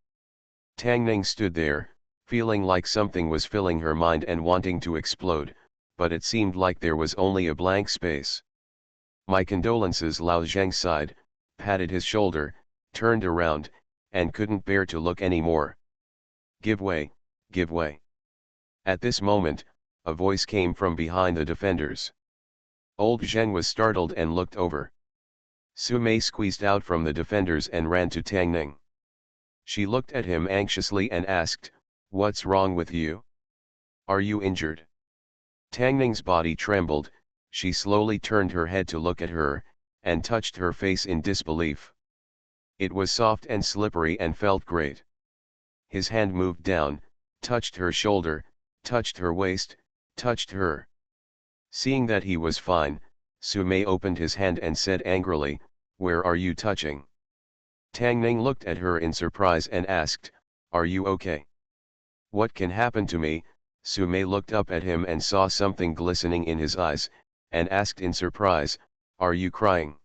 Tang Ning stood there, feeling like something was filling her mind and wanting to explode, but it seemed like there was only a blank space. My condolences, Lao Zheng sighed, patted his shoulder, turned around, and couldn't bear to look anymore. Give way, give way. At this moment, a voice came from behind the defenders. Old Zheng was startled and looked over. Su Mei squeezed out from the defenders and ran to Tang Ning. She looked at him anxiously and asked, "What's wrong with you? Are you injured?" Tang Ning's body trembled, she slowly turned her head to look at her, and touched her face in disbelief. It was soft and slippery and felt great. His hand moved down, touched her shoulder, touched her waist, touched her. Seeing that he was fine, Su Mei opened his hand and said angrily, "Where are you touching?" Tang Ning looked at her in surprise and asked, "Are you okay?" "What can happen to me?" Su Mei looked up at him and saw something glistening in his eyes, and asked in surprise, "Are you crying?"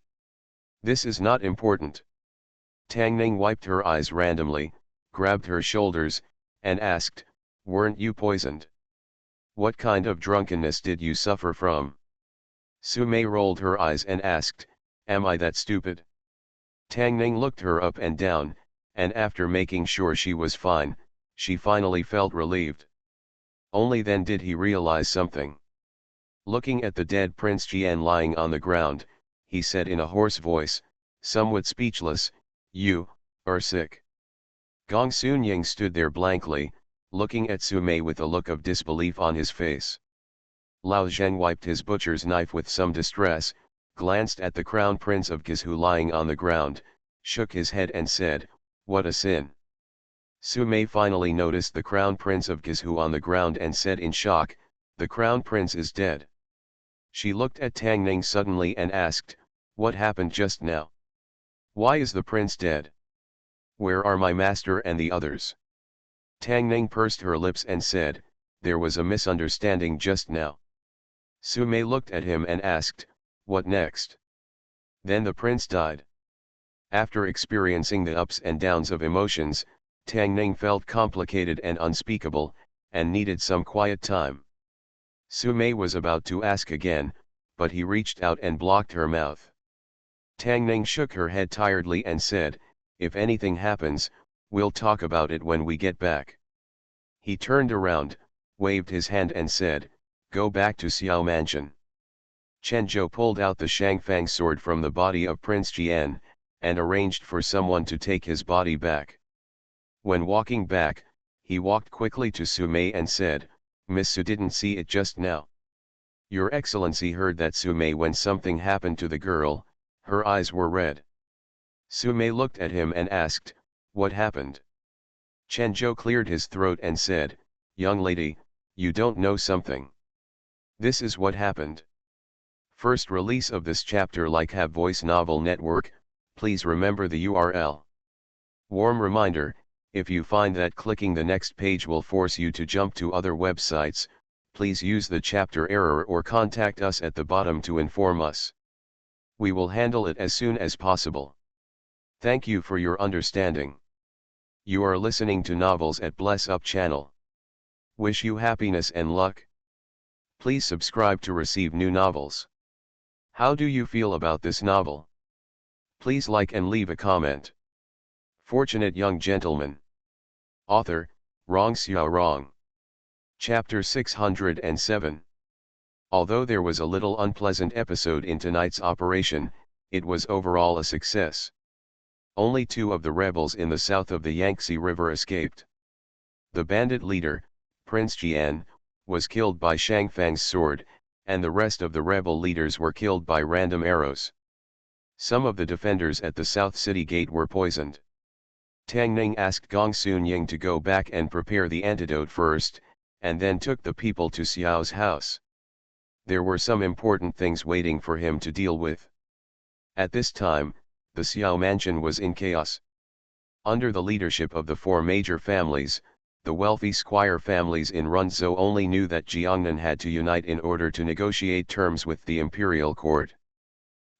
"This is not important." Tang Ning wiped her eyes randomly, grabbed her shoulders, and asked, "Weren't you poisoned? What kind of drunkenness did you suffer from?" Su Mei rolled her eyes and asked, "Am I that stupid?" Tang Ning looked her up and down, and after making sure she was fine, she finally felt relieved. Only then did he realize something. Looking at the dead Prince Jian lying on the ground, he said in a hoarse voice, somewhat speechless, "You are sick." Gong Sunying stood there blankly, looking at Su Mei with a look of disbelief on his face. Lao Zheng wiped his butcher's knife with some distress, glanced at the crown prince of Gizhu lying on the ground, shook his head and said, "What a sin." Su Mei finally noticed the crown prince of Gizhu on the ground and said in shock, "The crown prince is dead." She looked at Tang Ning suddenly and asked, "What happened just now? Why is the prince dead? Where are my master and the others?" Tang Ning pursed her lips and said, "There was a misunderstanding just now." Su Mei looked at him and asked, "What next?" "Then the prince died." After experiencing the ups and downs of emotions, Tang Ning felt complicated and unspeakable, and needed some quiet time. Su Mei was about to ask again, but he reached out and blocked her mouth. Tang Ning shook her head tiredly and said, "If anything happens, we'll talk about it when we get back." He turned around, waved his hand and said, "Go back to Xiao Mansion." Chen Zhou pulled out the Shangfang sword from the body of Prince Jian, and arranged for someone to take his body back. When walking back, he walked quickly to Su Mei and said, "Miss Su didn't see it just now." "Your Excellency heard that Su Mei when something happened to the girl, her eyes were red." Sumei looked at him and asked, "What happened?" Chen Zhou cleared his throat and said, "Young lady, you don't know something. This is what happened. First release of this chapter like Have Voice Novel Network, please remember the URL. Warm reminder, if you find that clicking the next page will force you to jump to other websites, please use the chapter error or contact us at the bottom to inform us. We will handle it as soon as possible. Thank you for your understanding. You are listening to Novels at Bless Up channel. Wish you happiness and luck. Please subscribe to receive new novels. How do you feel about this novel? Please like and leave a comment. Fortunate Young Gentleman. Author, Rong Xiao Rong. Chapter 607. Although there was a little unpleasant episode in tonight's operation, it was overall a success. Only 2 of the rebels in the south of the Yangtze River escaped. The bandit leader, Prince Jian, was killed by Shang Fang's sword, and the rest of the rebel leaders were killed by random arrows. Some of the defenders at the South City Gate were poisoned. Tang Ning asked Gong Sun Ying to go back and prepare the antidote first, and then took the people to Xiao's house. There were some important things waiting for him to deal with. At this time, the Xiao mansion was in chaos. Under the leadership of the 4 major families, the wealthy squire families in Runzhou only knew that Jiangnan had to unite in order to negotiate terms with the imperial court.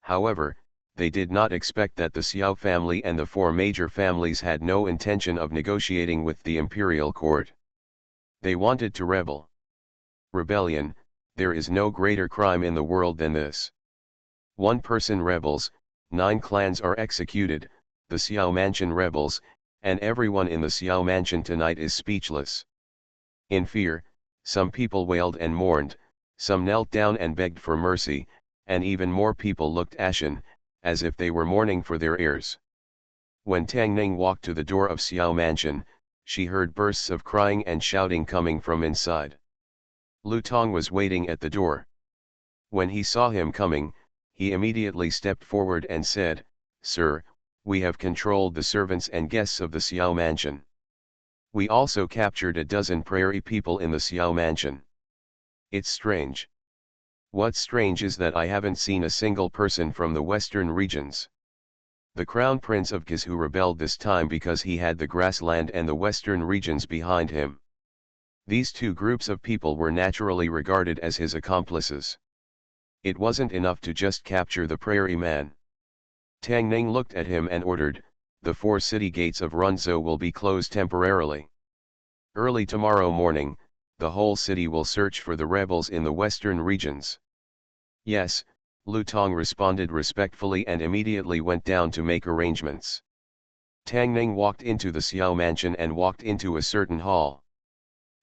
However, they did not expect that the Xiao family and the 4 major families had no intention of negotiating with the imperial court. They wanted to rebel. Rebellion, there is no greater crime in the world than this. 1 person rebels, 9 clans are executed, the Xiao mansion rebels, and everyone in the Xiao mansion tonight is speechless. In fear, some people wailed and mourned, some knelt down and begged for mercy, and even more people looked ashen, as if they were mourning for their heirs. When Tang Ning walked to the door of Xiao mansion, she heard bursts of crying and shouting coming from inside. Lu Tong was waiting at the door. When he saw him coming, he immediately stepped forward and said, "Sir, we have controlled the servants and guests of the Xiao mansion. We also captured a dozen prairie people in the Xiao mansion. It's strange. What's strange is that I haven't seen a single person from the western regions. The crown prince of Guizhou rebelled this time because he had the grassland and the western regions behind him. These 2 groups of people were naturally regarded as his accomplices. It wasn't enough to just capture the prairie man." Tang Ning looked at him and ordered, "The 4 city gates of Runzhou will be closed temporarily. Early tomorrow morning, the whole city will search for the rebels in the western regions." "Yes," Lu Tong responded respectfully and immediately went down to make arrangements. Tang Ning walked into the Xiao mansion and walked into a certain hall.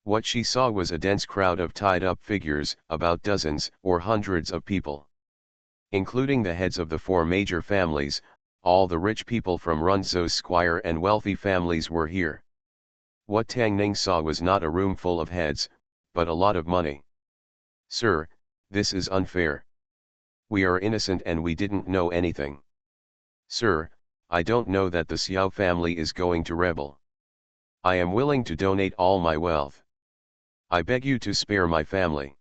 What she saw was a dense crowd of tied-up figures, about dozens or hundreds of people. Including the heads of the 4 major families, all the rich people from Runzhou's squire and wealthy families were here. What Tang Ning saw was not a room full of heads, but a lot of money. "Sir, this is unfair. We are innocent and we didn't know anything. Sir, I don't know that the Xiao family is going to rebel. I am willing to donate all my wealth. I beg you to spare my family."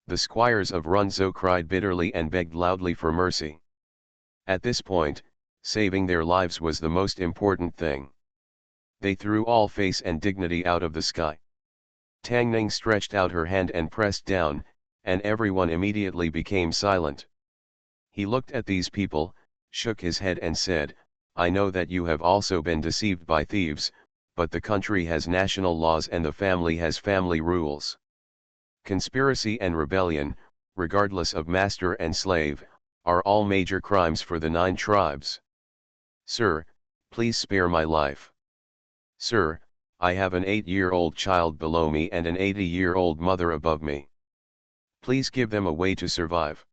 The squires of Runzhou cried bitterly and begged loudly for mercy. At this point, saving their lives was the most important thing. They threw all face and dignity out of the sky. Tang Ning stretched out her hand and pressed down, and everyone immediately became silent. He looked at these people, shook his head and said, "I know that you have also been deceived by thieves, but the country has national laws and the family has family rules. Conspiracy and rebellion, regardless of master and slave, are all major crimes for the 9 tribes. Sir, please spare my life. Sir, I have an 8-year-old child below me and an 80-year-old mother above me. Please give them a way to survive.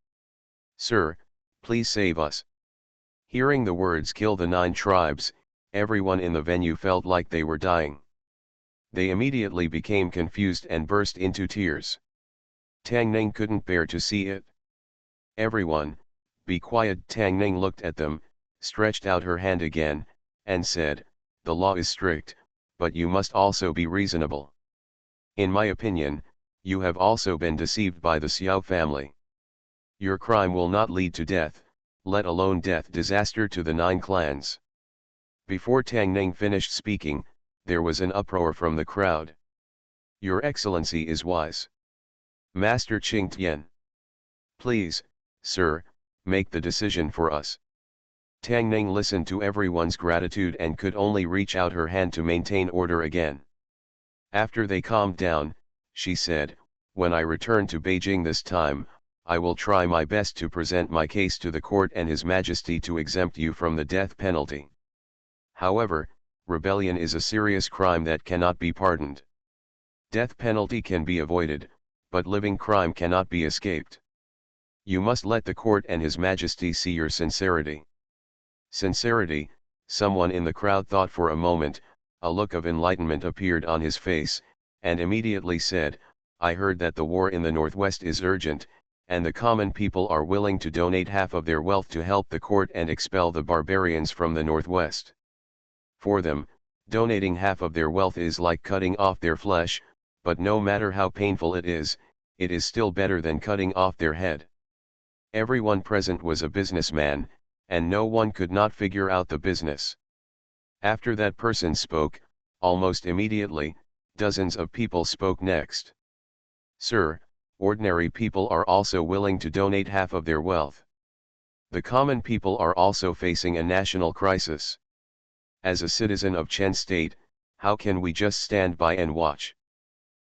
Sir, please save us." Hearing the words "kill the 9 tribes," everyone in the venue felt like they were dying. They immediately became confused and burst into tears. Tang Ning couldn't bear to see it. "Everyone, be quiet." Tang Ning looked at them, stretched out her hand again, and said, "The law is strict, but you must also be reasonable. In my opinion, you have also been deceived by the Xiao family. Your crime will not lead to death, let alone death disaster to the 9 clans." Before Tang Ning finished speaking, there was an uproar from the crowd. "Your Excellency is wise. Master Qing Tian. Please, sir, make the decision for us." Tang Ning listened to everyone's gratitude and could only reach out her hand to maintain order again. After they calmed down, she said, "When I return to Beijing this time, I will try my best to present my case to the court and His Majesty to exempt you from the death penalty. However, rebellion is a serious crime that cannot be pardoned. Death penalty can be avoided, but living crime cannot be escaped. You must let the court and His Majesty see your sincerity." Sincerity, someone in the crowd thought for a moment. A look of enlightenment appeared on his face, and immediately said, "I heard that the war in the Northwest is urgent, and the common people are willing to donate half of their wealth to help the court and expel the barbarians from the Northwest. For them, donating half of their wealth is like cutting off their flesh, but no matter how painful it is still better than cutting off their head." Everyone present was a businessman, and no one could not figure out the business. After that person spoke, almost immediately, dozens of people spoke next. "Sir, ordinary people are also willing to donate half of their wealth. The common people are also facing a national crisis. As a citizen of Chen State, how can we just stand by and watch?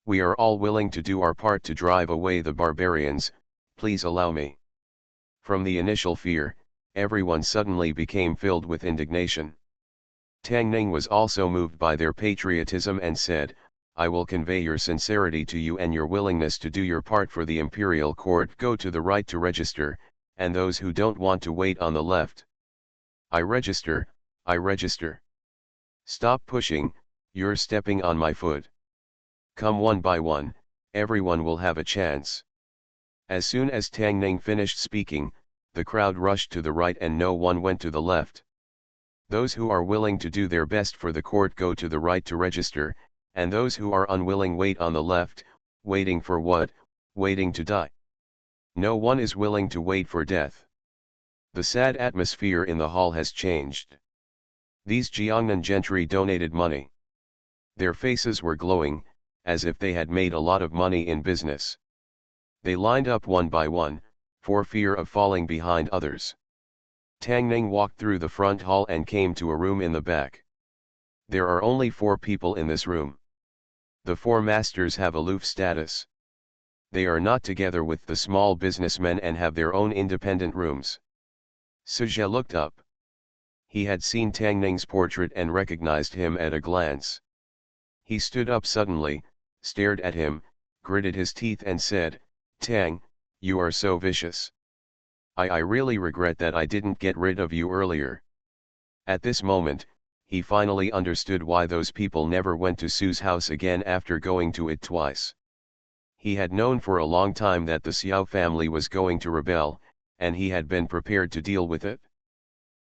We are all willing to do our part to drive away the barbarians, please allow me." From the initial fear, everyone suddenly became filled with indignation. Tang Ning was also moved by their patriotism and said, "I will convey your sincerity to you and your willingness to do your part for the imperial court. Go to the right to register, and those who don't want to wait on the left. I register, I register. Stop pushing, you're stepping on my foot. Come one by one, everyone will have a chance." As soon as Tang Ning finished speaking, the crowd rushed to the right and no one went to the left. Those who are willing to do their best for the court go to the right to register, and those who are unwilling wait on the left. Waiting for what? Waiting to die. No one is willing to wait for death. The sad atmosphere in the hall has changed. These Jiangnan gentry donated money. Their faces were glowing, as if they had made a lot of money in business. They lined up one by one, for fear of falling behind others. Tang Ning walked through the front hall and came to a room in the back. There are only 4 people in this room. The 4 masters have aloof status. They are not together with the small businessmen and have their own independent rooms. Sujia looked up. He had seen Tang Ning's portrait and recognized him at a glance. He stood up suddenly, stared at him, gritted his teeth and said, "Tang, you are so vicious. I really regret that I didn't get rid of you earlier." At this moment, he finally understood why those people never went to Su's house again after going to it twice. He had known for a long time that the Xiao family was going to rebel, and he had been prepared to deal with it.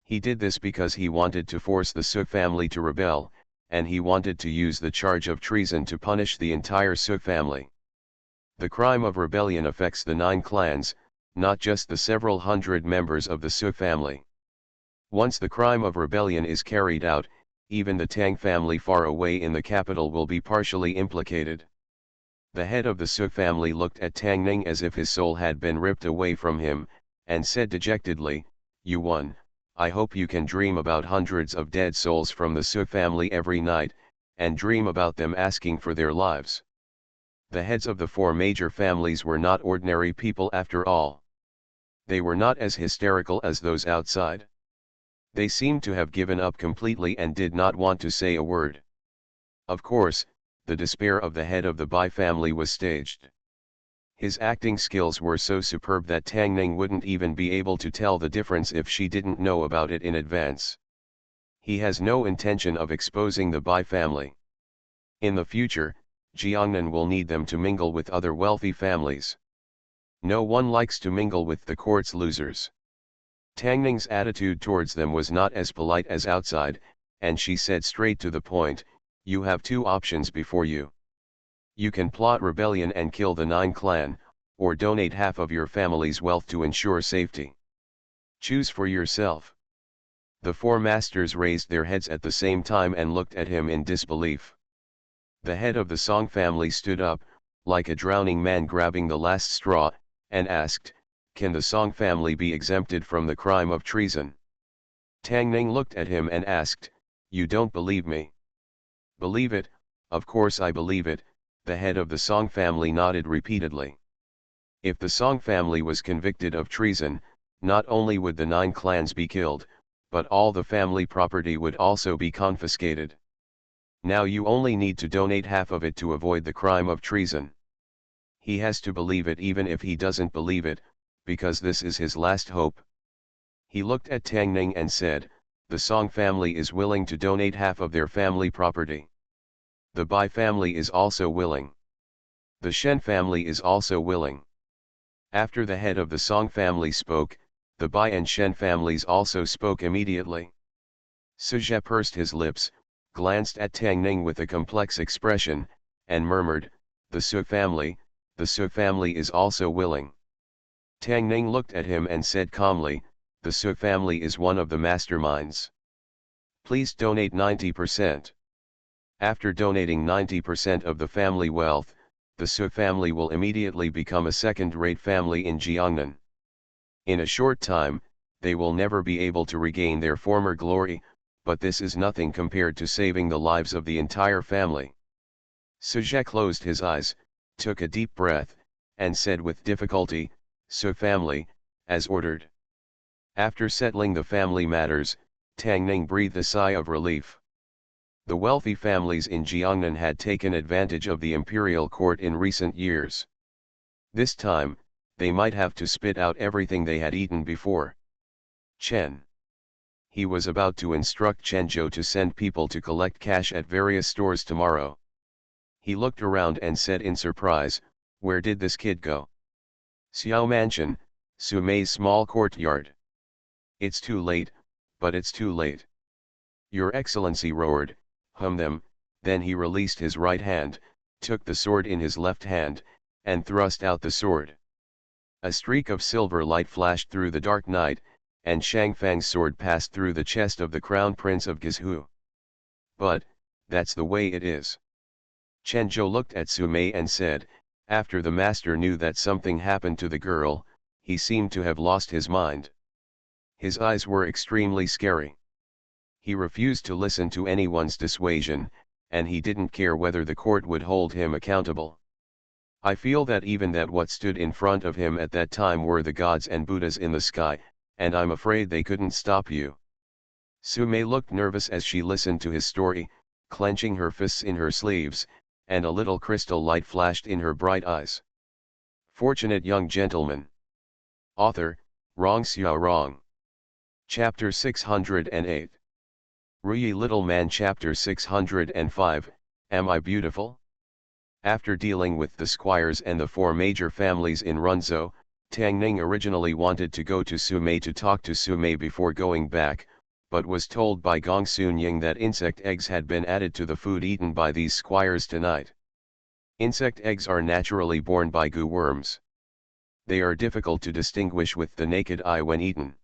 He did this because he wanted to force the Su family to rebel, and he wanted to use the charge of treason to punish the entire Su family. The crime of rebellion affects the 9 clans, not just the several hundred members of the Su family. Once the crime of rebellion is carried out, even the Tang family far away in the capital will be partially implicated. The head of the Su family looked at Tang Ning as if his soul had been ripped away from him, and said dejectedly, "You won. I hope you can dream about hundreds of dead souls from the Su family every night, and dream about them asking for their lives." The heads of the 4 major families were not ordinary people after all. They were not as hysterical as those outside. They seemed to have given up completely and did not want to say a word. Of course, the despair of the head of the Bai family was staged. His acting skills were so superb that Tang Ning wouldn't even be able to tell the difference if she didn't know about it in advance. He has no intention of exposing the Bai family. In the future, Jiangnan will need them to mingle with other wealthy families. No one likes to mingle with the court's losers. Tang Ning's attitude towards them was not as polite as outside, and she said straight to the point, "You have two options before you. You can plot rebellion and kill the Nine clan, or donate half of your family's wealth to ensure safety. Choose for yourself." The four masters raised their heads at the same time and looked at him in disbelief. The head of the Song family stood up, like a drowning man grabbing the last straw, and asked, "Can the Song family be exempted from the crime of treason?" Tang Ning looked at him and asked, "You don't believe me?" "Believe it, of course I believe it," the head of the Song family nodded repeatedly. If the Song family was convicted of treason, not only would the Nine clans be killed, but all the family property would also be confiscated. Now you only need to donate half of it to avoid the crime of treason. He has to believe it even if he doesn't believe it, because this is his last hope. He looked at Tang Ning and said, "The Song family is willing to donate half of their family property. The Bai family is also willing. The Shen family is also willing." After the head of the Song family spoke, the Bai and Shen families also spoke immediately. Suje pursed his lips, glanced at Tang Ning with a complex expression, and murmured, the Su family is also willing." Tang Ning looked at him and said calmly, "The Su family is one of the masterminds. Please donate 90%. After donating 90% of the family wealth, the Su family will immediately become a second-rate family in Jiangnan. In a short time, they will never be able to regain their former glory, but this is nothing compared to saving the lives of the entire family." Suje closed his eyes, took a deep breath, and said with difficulty, "Su family, as ordered." After settling the family matters, Tang Ning breathed a sigh of relief. The wealthy families in Jiangnan had taken advantage of the imperial court in recent years. This time, they might have to spit out everything they had eaten before. Chen. He was about to instruct Chen Zhou to send people to collect cash at various stores tomorrow. He looked around and said in surprise, "Where did this kid go?" "Xiao Mansion, Su Mei's small courtyard." "It's too late, but it's too late." Your Excellency roared, "Hum them," then he released his right hand, took the sword in his left hand, and thrust out the sword. A streak of silver light flashed through the dark night, and Shang Fang's sword passed through the chest of the Crown Prince of Gizhu. "But, that's the way it is." Chen Zhou looked at Su Mei and said, after the master knew that something happened to the girl, he seemed to have lost his mind. His eyes were extremely scary. He refused to listen to anyone's dissuasion, and he didn't care whether the court would hold him accountable. "I feel that even that what stood in front of him at that time were the gods and Buddhas in the sky, and I'm afraid they couldn't stop you." Su Mei looked nervous as she listened to his story, clenching her fists in her sleeves, and a little crystal light flashed in her bright eyes. Fortunate Young Gentleman. Author, Rong Xiao Rong. Chapter 608. Ruyi Little Man. Chapter 605, Am I Beautiful? After dealing with the squires and the four major families in Runzhou, Tang Ning originally wanted to go to Su Mei to talk to Su Mei before going back, but was told by Gong Sunying that insect eggs had been added to the food eaten by these squires tonight. Insect eggs are naturally born by goo worms. They are difficult to distinguish with the naked eye when eaten.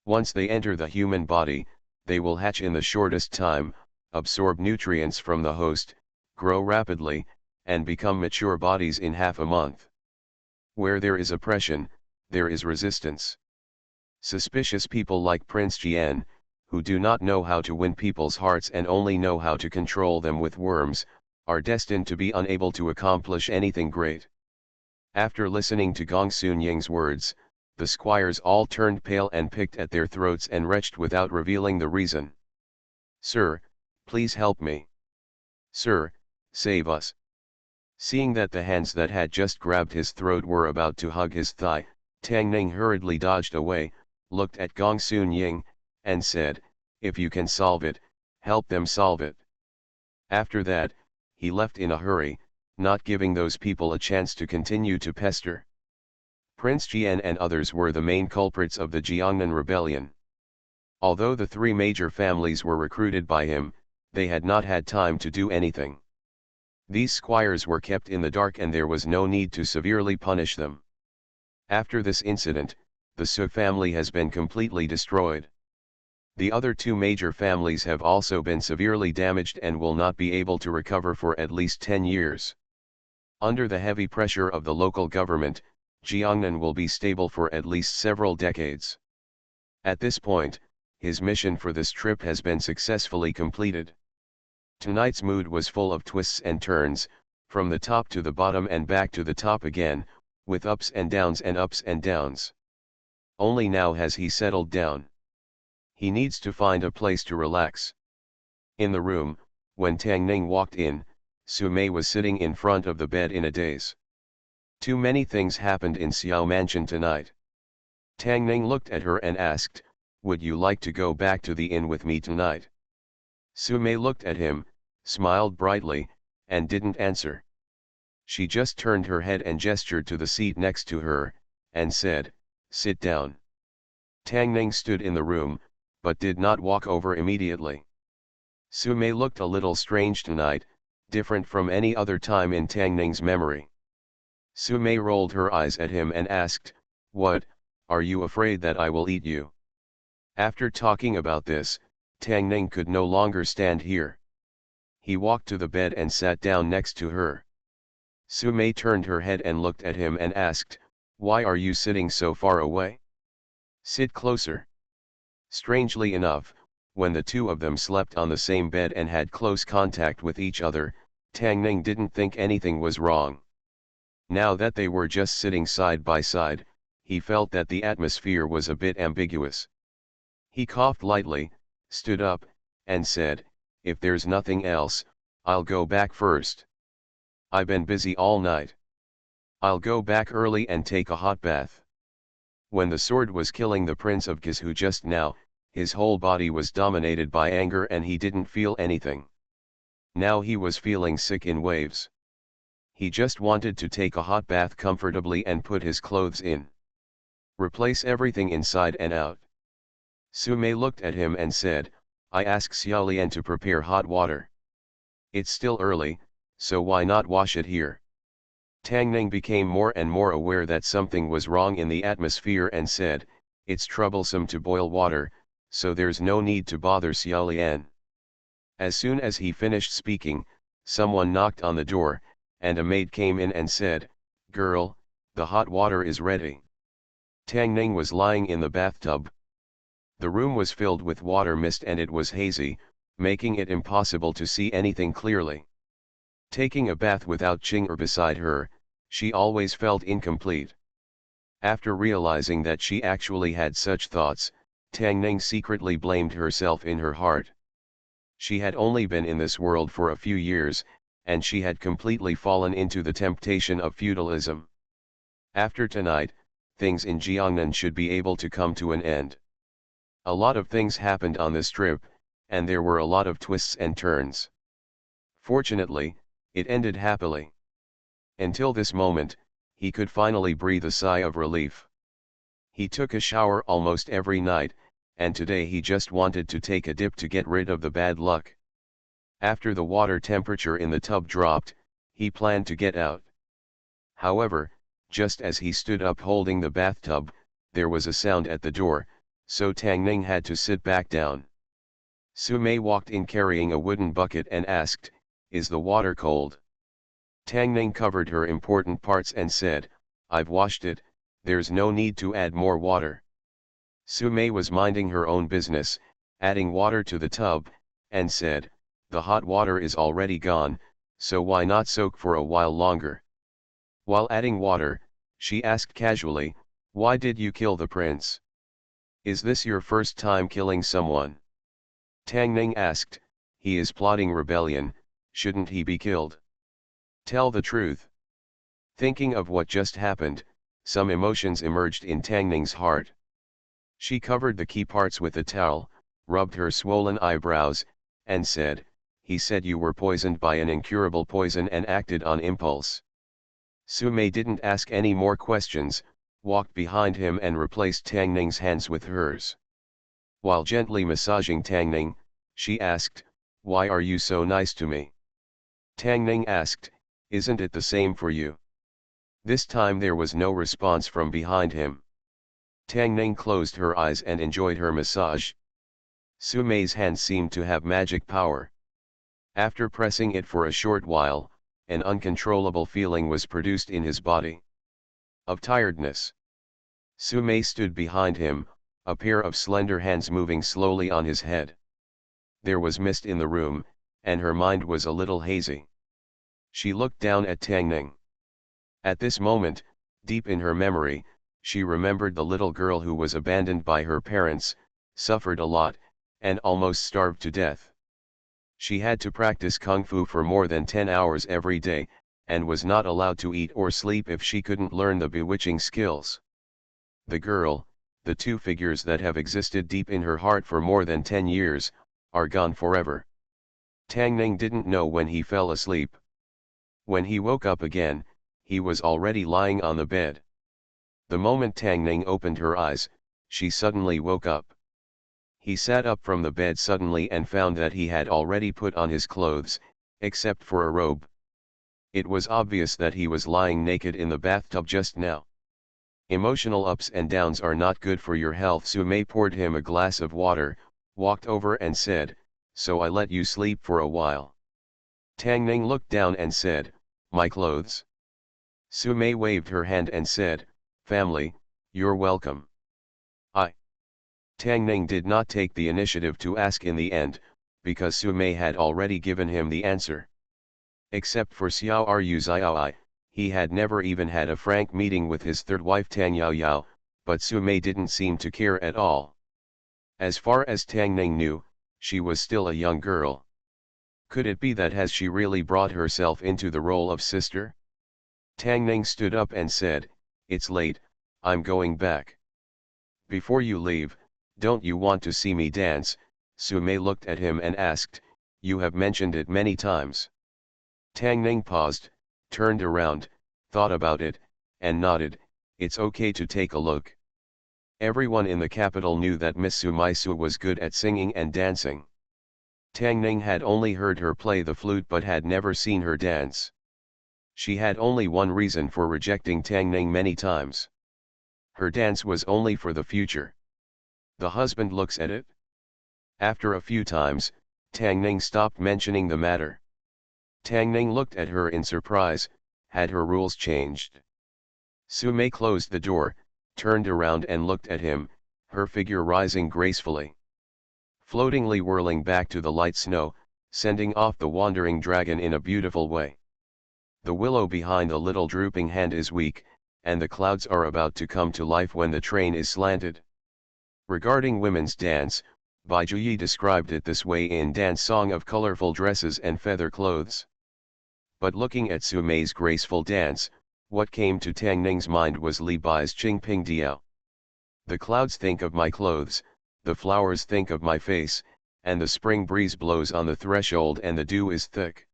Once they enter the human body, they will hatch in the shortest time, absorb nutrients from the host, grow rapidly, and become mature bodies in half a month. Where there is oppression, there is resistance. Suspicious people like Prince Jian, who do not know how to win people's hearts and only know how to control them with worms, are destined to be unable to accomplish anything great. After listening to Gong Sunying's words, the squires all turned pale and picked at their throats and retched without revealing the reason. "Sir, please help me. Sir, save us." Seeing that the hands that had just grabbed his throat were about to hug his thigh, Tang Ning hurriedly dodged away, looked at Gong Sunying, and said, "If you can solve it, help them solve it." After that, he left in a hurry, not giving those people a chance to continue to pester. Prince Jian and others were the main culprits of the Jiangnan rebellion. Although the three major families were recruited by him, they had not had time to do anything. These squires were kept in the dark and there was no need to severely punish them. After this incident, the Su family has been completely destroyed. The other two major families have also been severely damaged and will not be able to recover for at least 10 years. Under the heavy pressure of the local government, Jiangnan will be stable for at least several decades. At this point, his mission for this trip has been successfully completed. Tonight's mood was full of twists and turns, from the top to the bottom and back to the top again, with ups and downs and ups and downs. Only now has he settled down. He needs to find a place to relax. In the room, when Tang Ning walked in, Su Mei was sitting in front of the bed in a daze. Too many things happened in Xiao Mansion tonight. Tang Ning looked at her and asked, "Would you like to go back to the inn with me tonight?" Su Mei looked at him, smiled brightly, and didn't answer. She just turned her head and gestured to the seat next to her, and said, "Sit down." Tang Ning stood in the room, but did not walk over immediately. Su Mei looked a little strange tonight, different from any other time in Tang Ning's memory. Su Mei rolled her eyes at him and asked, "What, are you afraid that I will eat you?" After talking about this, Tang Ning could no longer stand here. He walked to the bed and sat down next to her. Su Mei turned her head and looked at him and asked, "Why are you sitting so far away? Sit closer." Strangely enough, when the two of them slept on the same bed and had close contact with each other, Tang Ning didn't think anything was wrong. Now that they were just sitting side by side, he felt that the atmosphere was a bit ambiguous. He coughed lightly, stood up, and said, "If there's nothing else, I'll go back first. I've been busy all night. I'll go back early and take a hot bath." When the sword was killing the Prince of Gizhu just now, his whole body was dominated by anger and he didn't feel anything. Now he was feeling sick in waves. He just wanted to take a hot bath comfortably and put his clothes in. Replace everything inside and out. Su Mei looked at him and said, "I asked Xiaolian to prepare hot water. It's still early, so why not wash it here?" Tang Ning became more and more aware that something was wrong in the atmosphere and said, "It's troublesome to boil water, so there's no need to bother Xiaolian." As soon as he finished speaking, someone knocked on the door, and a maid came in and said, "Girl, the hot water is ready." Tang Ning was lying in the bathtub. The room was filled with water mist and it was hazy, making it impossible to see anything clearly. Taking a bath without Qing'er beside her, she always felt incomplete. After realizing that she actually had such thoughts, Tang Ning secretly blamed herself in her heart. She had only been in this world for a few years, and she had completely fallen into the temptation of feudalism. After tonight, things in Jiangnan should be able to come to an end. A lot of things happened on this trip, and there were a lot of twists and turns. Fortunately, it ended happily. Until this moment, he could finally breathe a sigh of relief. He took a shower almost every night, and today he just wanted to take a dip to get rid of the bad luck. After the water temperature in the tub dropped, he planned to get out. However, just as he stood up holding the bathtub, there was a sound at the door, so Tang Ning had to sit back down. Su Mei walked in carrying a wooden bucket and asked, "Is the water cold?" Tang Ning covered her important parts and said, "I've washed it, there's no need to add more water." Su Mei was minding her own business, adding water to the tub, and said, "The hot water is already gone, so why not soak for a while longer?" While adding water, she asked casually, "Why did you kill the prince? Is this your first time killing someone?" Tang Ning asked, "He is plotting rebellion, shouldn't he be killed? Tell the truth." Thinking of what just happened, some emotions emerged in Tang Ning's heart. She covered the key parts with a towel, rubbed her swollen eyebrows, and said, "He said you were poisoned by an incurable poison and acted on impulse." Su Mei didn't ask any more questions, walked behind him and replaced Tang Ning's hands with hers. While gently massaging Tang Ning, she asked, "Why are you so nice to me?" Tang Ning asked, "Isn't it the same for you?" This time there was no response from behind him. Tang Ning closed her eyes and enjoyed her massage. Su Mei's hand seemed to have magic power. After pressing it for a short while, an uncontrollable feeling was produced in his body. Of tiredness. Su Mei stood behind him, a pair of slender hands moving slowly on his head. There was mist in the room, and her mind was a little hazy. She looked down at Tang Ning. At this moment, deep in her memory, she remembered the little girl who was abandoned by her parents, suffered a lot, and almost starved to death. She had to practice kung fu for more than 10 hours every day, and was not allowed to eat or sleep if she couldn't learn the bewitching skills. The girl, the two figures that have existed deep in her heart for more than 10 years, are gone forever. Tang Ning didn't know when he fell asleep. When he woke up again, he was already lying on the bed. The moment Tang Ning opened her eyes, she suddenly woke up. He sat up from the bed suddenly and found that he had already put on his clothes, except for a robe. It was obvious that he was lying naked in the bathtub just now. Emotional ups and downs are not good for your health. Su Mei poured him a glass of water, walked over and said, "So I let you sleep for a while." Tang Ning looked down and said, "My clothes?" Su Mei waved her hand and said, "Family, you're welcome." I. Tang Ning did not take the initiative to ask in the end, because Su Mei had already given him the answer. Except for Xiao Ru Xiaoi, he had never even had a frank meeting with his third wife Tang Yao Yao, but Su Mei didn't seem to care at all. As far as Tang Ning knew, she was still a young girl. Could it be that has she really brought herself into the role of sister? Tang Ning stood up and said, "It's late, I'm going back." "Before you leave, don't you want to see me dance?" Su Mei looked at him and asked, "You have mentioned it many times." Tang Ning paused, turned around, thought about it, and nodded, "It's okay to take a look." Everyone in the capital knew that Miss Su Maisu was good at singing and dancing. Tang Ning had only heard her play the flute but had never seen her dance. She had only one reason for rejecting Tang Ning many times. Her dance was only for the future. The husband looks at it. After a few times, Tang Ning stopped mentioning the matter. Tang Ning looked at her in surprise. Had her rules changed? Su Mei closed the door, turned around and looked at him, her figure rising gracefully. Floatingly whirling back to the light snow, sending off the wandering dragon in a beautiful way. The willow behind the little drooping hand is weak, and the clouds are about to come to life when the train is slanted. Regarding women's dance, Bai Juyi described it this way in Dance Song of Colorful Dresses and Feather Clothes. But looking at Su Mei's graceful dance, what came to Tang Ning's mind was Li Bai's Qingping Diao. The clouds think of my clothes, the flowers think of my face, and the spring breeze blows on the threshold and the dew is thick.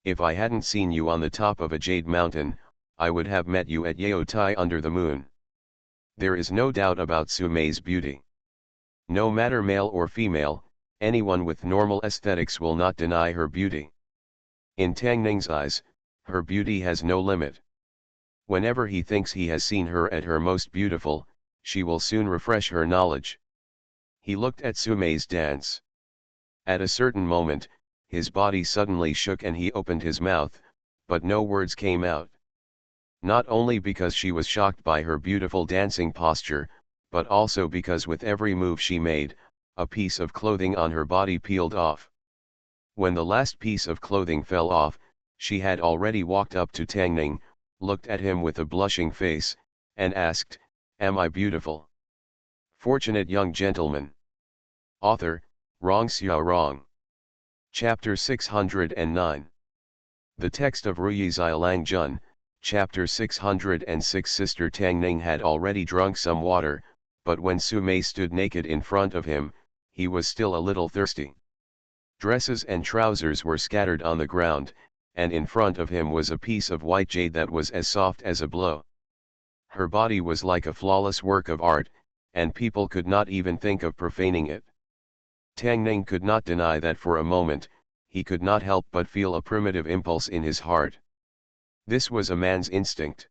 If I hadn't seen you on the top of a jade mountain, I would have met you at Yao Tai under the moon. There is no doubt about Su Mei's beauty. No matter male or female, anyone with normal aesthetics will not deny her beauty. In Tang Ning's eyes, her beauty has no limit. Whenever he thinks he has seen her at her most beautiful, she will soon refresh her knowledge. He looked at Su Mei's dance. At a certain moment, his body suddenly shook and he opened his mouth, but no words came out. Not only because she was shocked by her beautiful dancing posture, but also because with every move she made, a piece of clothing on her body peeled off. When the last piece of clothing fell off, she had already walked up to Tang Ning, looked at him with a blushing face, and asked, "Am I beautiful?" Fortunate Young Gentleman. Author, Rong Xiao Rong. Chapter 609. The text of Ruyi Xiaolang Jun, Chapter 606. Sister Tang Ning had already drunk some water, but when Su Mei stood naked in front of him, he was still a little thirsty. Dresses and trousers were scattered on the ground, and in front of him was a piece of white jade that was as soft as a blow. Her body was like a flawless work of art, and people could not even think of profaning it. Tang Ning could not deny that for a moment, he could not help but feel a primitive impulse in his heart. This was a man's instinct.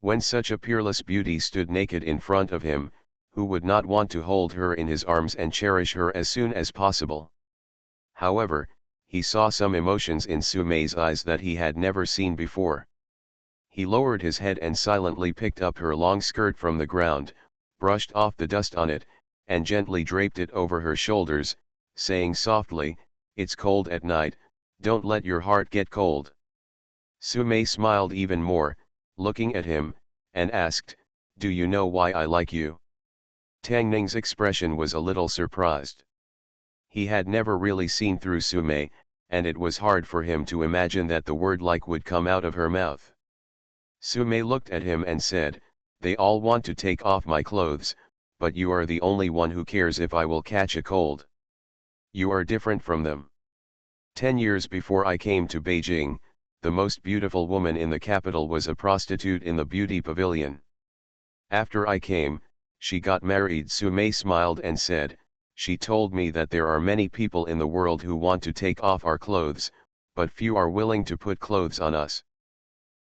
When such a peerless beauty stood naked in front of him, who would not want to hold her in his arms and cherish her as soon as possible? However, he saw some emotions in Su Mei's eyes that he had never seen before. He lowered his head and silently picked up her long skirt from the ground, brushed off the dust on it, and gently draped it over her shoulders, saying softly, "It's cold at night, don't let your heart get cold." Su Mei smiled even more, looking at him, and asked, "Do you know why I like you?" Tang Ning's expression was a little surprised. He had never really seen through Su Mei, and it was hard for him to imagine that the word like would come out of her mouth. Su Mei looked at him and said, "They all want to take off my clothes, but you are the only one who cares if I will catch a cold. You are different from them. 10 years before I came to Beijing, the most beautiful woman in the capital was a prostitute in the beauty pavilion. After I came, she got married." Su Mei smiled and said, "She told me that there are many people in the world who want to take off our clothes, but few are willing to put clothes on us.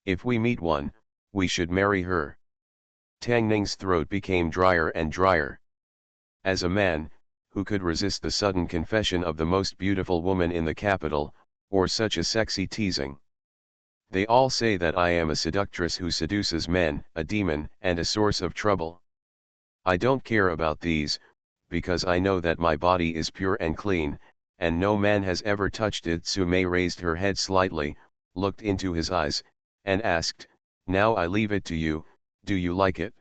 If we meet one, we should marry her." Tang Ning's throat became drier and drier. As a man, who could resist the sudden confession of the most beautiful woman in the capital, or such a sexy teasing? "They all say that I am a seductress who seduces men, a demon, and a source of trouble. I don't care about these, because I know that my body is pure and clean, and no man has ever touched it." Su Mei raised her head slightly, looked into his eyes, and asked, "Now I leave it to you, do you like it?"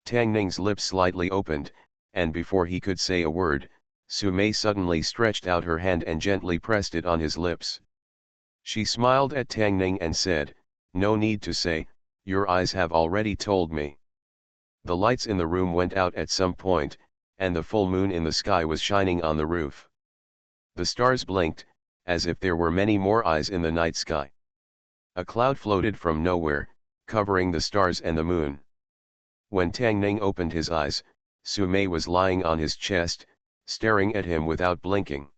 Tang Ning's lips slightly opened, and before he could say a word, Su Mei suddenly stretched out her hand and gently pressed it on his lips. She smiled at Tang Ning and said, "No need to say, your eyes have already told me." The lights in the room went out at some point, and the full moon in the sky was shining on the roof. The stars blinked, as if there were many more eyes in the night sky. A cloud floated from nowhere, covering the stars and the moon. When Tang Ning opened his eyes, Su Mei was lying on his chest, staring at him without blinking.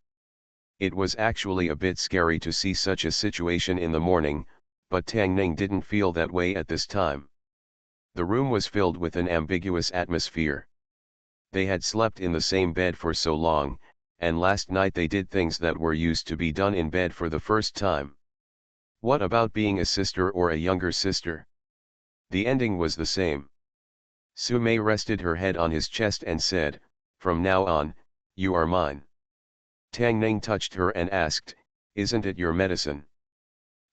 It was actually a bit scary to see such a situation in the morning, but Tang Ning didn't feel that way at this time. The room was filled with an ambiguous atmosphere. They had slept in the same bed for so long, and last night they did things that were used to be done in bed for the first time. What about being a sister or a younger sister? The ending was the same. Su Mei rested her head on his chest and said, "From now on, you are mine." Tang Ning touched her and asked, "Isn't it your medicine?"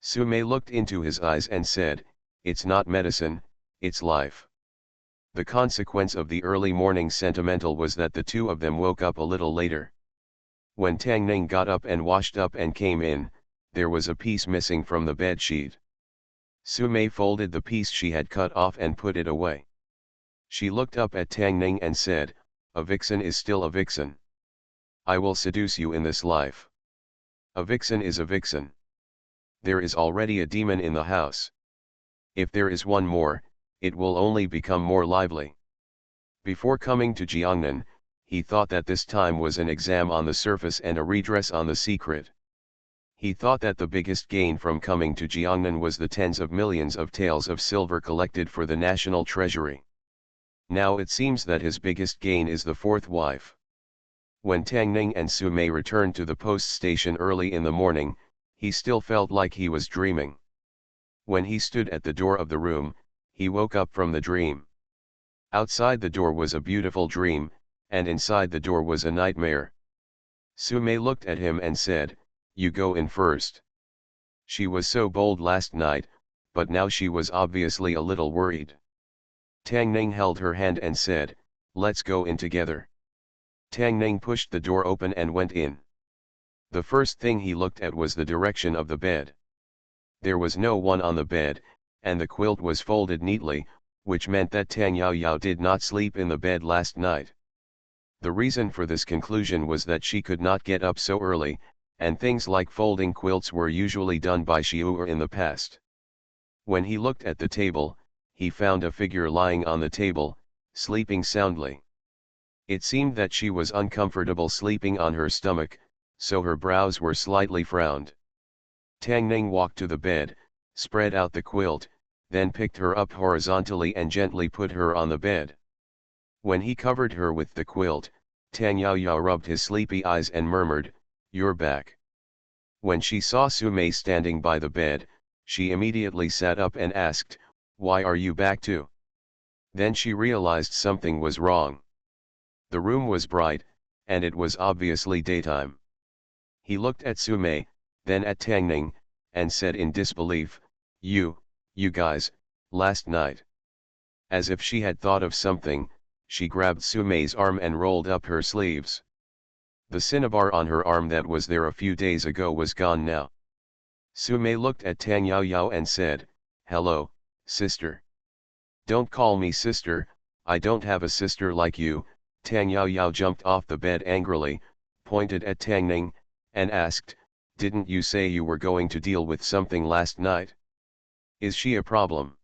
Su Mei looked into his eyes and said, "It's not medicine, it's life." The consequence of the early morning sentimental was that the two of them woke up a little later. When Tang Ning got up and washed up and came in, there was a piece missing from the bed sheet. Su Mei folded the piece she had cut off and put it away. She looked up at Tang Ning and said, "A vixen is still a vixen. I will seduce you in this life. A vixen is a vixen. There is already a demon in the house. If there is one more, it will only become more lively." Before coming to Jiangnan, he thought that this time was an exam on the surface and a redress on the secret. He thought that the biggest gain from coming to Jiangnan was the tens of millions of taels of silver collected for the national treasury. Now it seems that his biggest gain is the fourth wife. When Tang Ning and Su Mei returned to the post station early in the morning, he still felt like he was dreaming. When he stood at the door of the room, he woke up from the dream. Outside the door was a beautiful dream, and inside the door was a nightmare. Su Mei looked at him and said, "You go in first." She was so bold last night, but now she was obviously a little worried. Tang Ning held her hand and said, "Let's go in together." Tang Ning pushed the door open and went in. The first thing he looked at was the direction of the bed. There was no one on the bed, and the quilt was folded neatly, which meant that Tang Yao Yao did not sleep in the bed last night. The reason for this conclusion was that she could not get up so early, and things like folding quilts were usually done by Xiu'er in the past. When he looked at the table, he found a figure lying on the table, sleeping soundly. It seemed that she was uncomfortable sleeping on her stomach, so her brows were slightly frowned. Tang Ning walked to the bed, spread out the quilt, then picked her up horizontally and gently put her on the bed. When he covered her with the quilt, Tang Yao rubbed his sleepy eyes and murmured, "You're back." When she saw Sumei standing by the bed, she immediately sat up and asked, "Why are you back too?" Then she realized something was wrong. The room was bright, and it was obviously daytime. He looked at Sumei, then at Tang Ning, and said in disbelief, You guys, last night." As if she had thought of something, she grabbed Sumei's arm and rolled up her sleeves. The cinnabar on her arm that was there a few days ago was gone now. Sumei looked at Tang Yao and said, "Hello, sister." "Don't call me sister, I don't have a sister like you." Tang Yao jumped off the bed angrily, pointed at Tang Ning, and asked, "Didn't you say you were going to deal with something last night? Is she a problem?"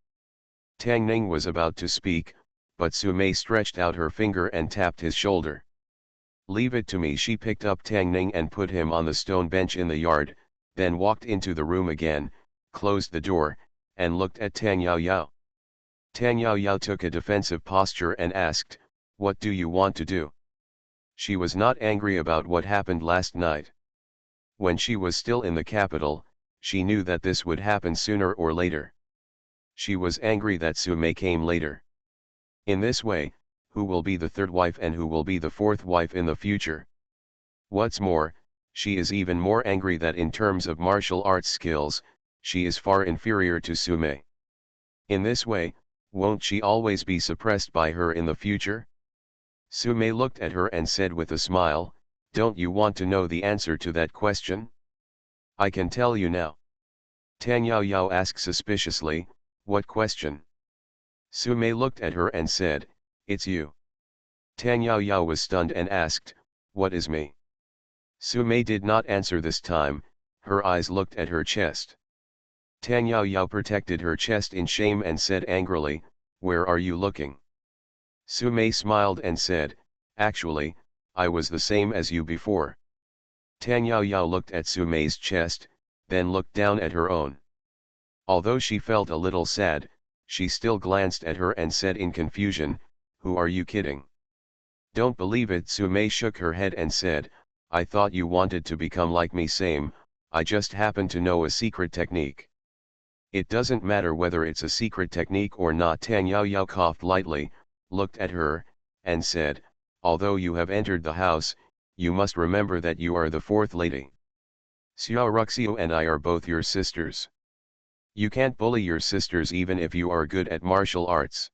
Tang Ning was about to speak, but Sumei stretched out her finger and tapped his shoulder. "Leave it to me." She picked up Tang Ning and put him on the stone bench in the yard, then walked into the room again, closed the door, and looked at Tang Yao. Tang Yao took a defensive posture and asked, "What do you want to do?" She was not angry about what happened last night. When she was still in the capital, she knew that this would happen sooner or later. She was angry that Sumei came later. In this way, who will be the third wife and who will be the fourth wife in the future? What's more, she is even more angry that in terms of martial arts skills, she is far inferior to Sumei. In this way, won't she always be suppressed by her in the future? Sumei looked at her and said with a smile, "Don't you want to know the answer to that question?" "I can tell you now." Tang Yao asked suspiciously, "What question?" Sumei looked at her and said, "It's you." Tang Yao was stunned and asked, "What is me?" Sumei did not answer this time, her eyes looked at her chest. Tang Yao protected her chest in shame and said angrily, "Where are you looking?" Sumei smiled and said, "Actually, I was the same as you before." Tang Yao looked at Sumei's chest, then looked down at her own. Although she felt a little sad, she still glanced at her and said in confusion, "Who are you kidding?" "Don't believe it." Sumei shook her head and said, "I thought you wanted to become like me. Same, I just happen to know a secret technique." "It doesn't matter whether it's a secret technique or not." Tang Yao coughed lightly, looked at her, and said, "Although you have entered the house, you must remember that you are the fourth lady. Xiao Ruxiu and I are both your sisters. You can't bully your sisters even if you are good at martial arts."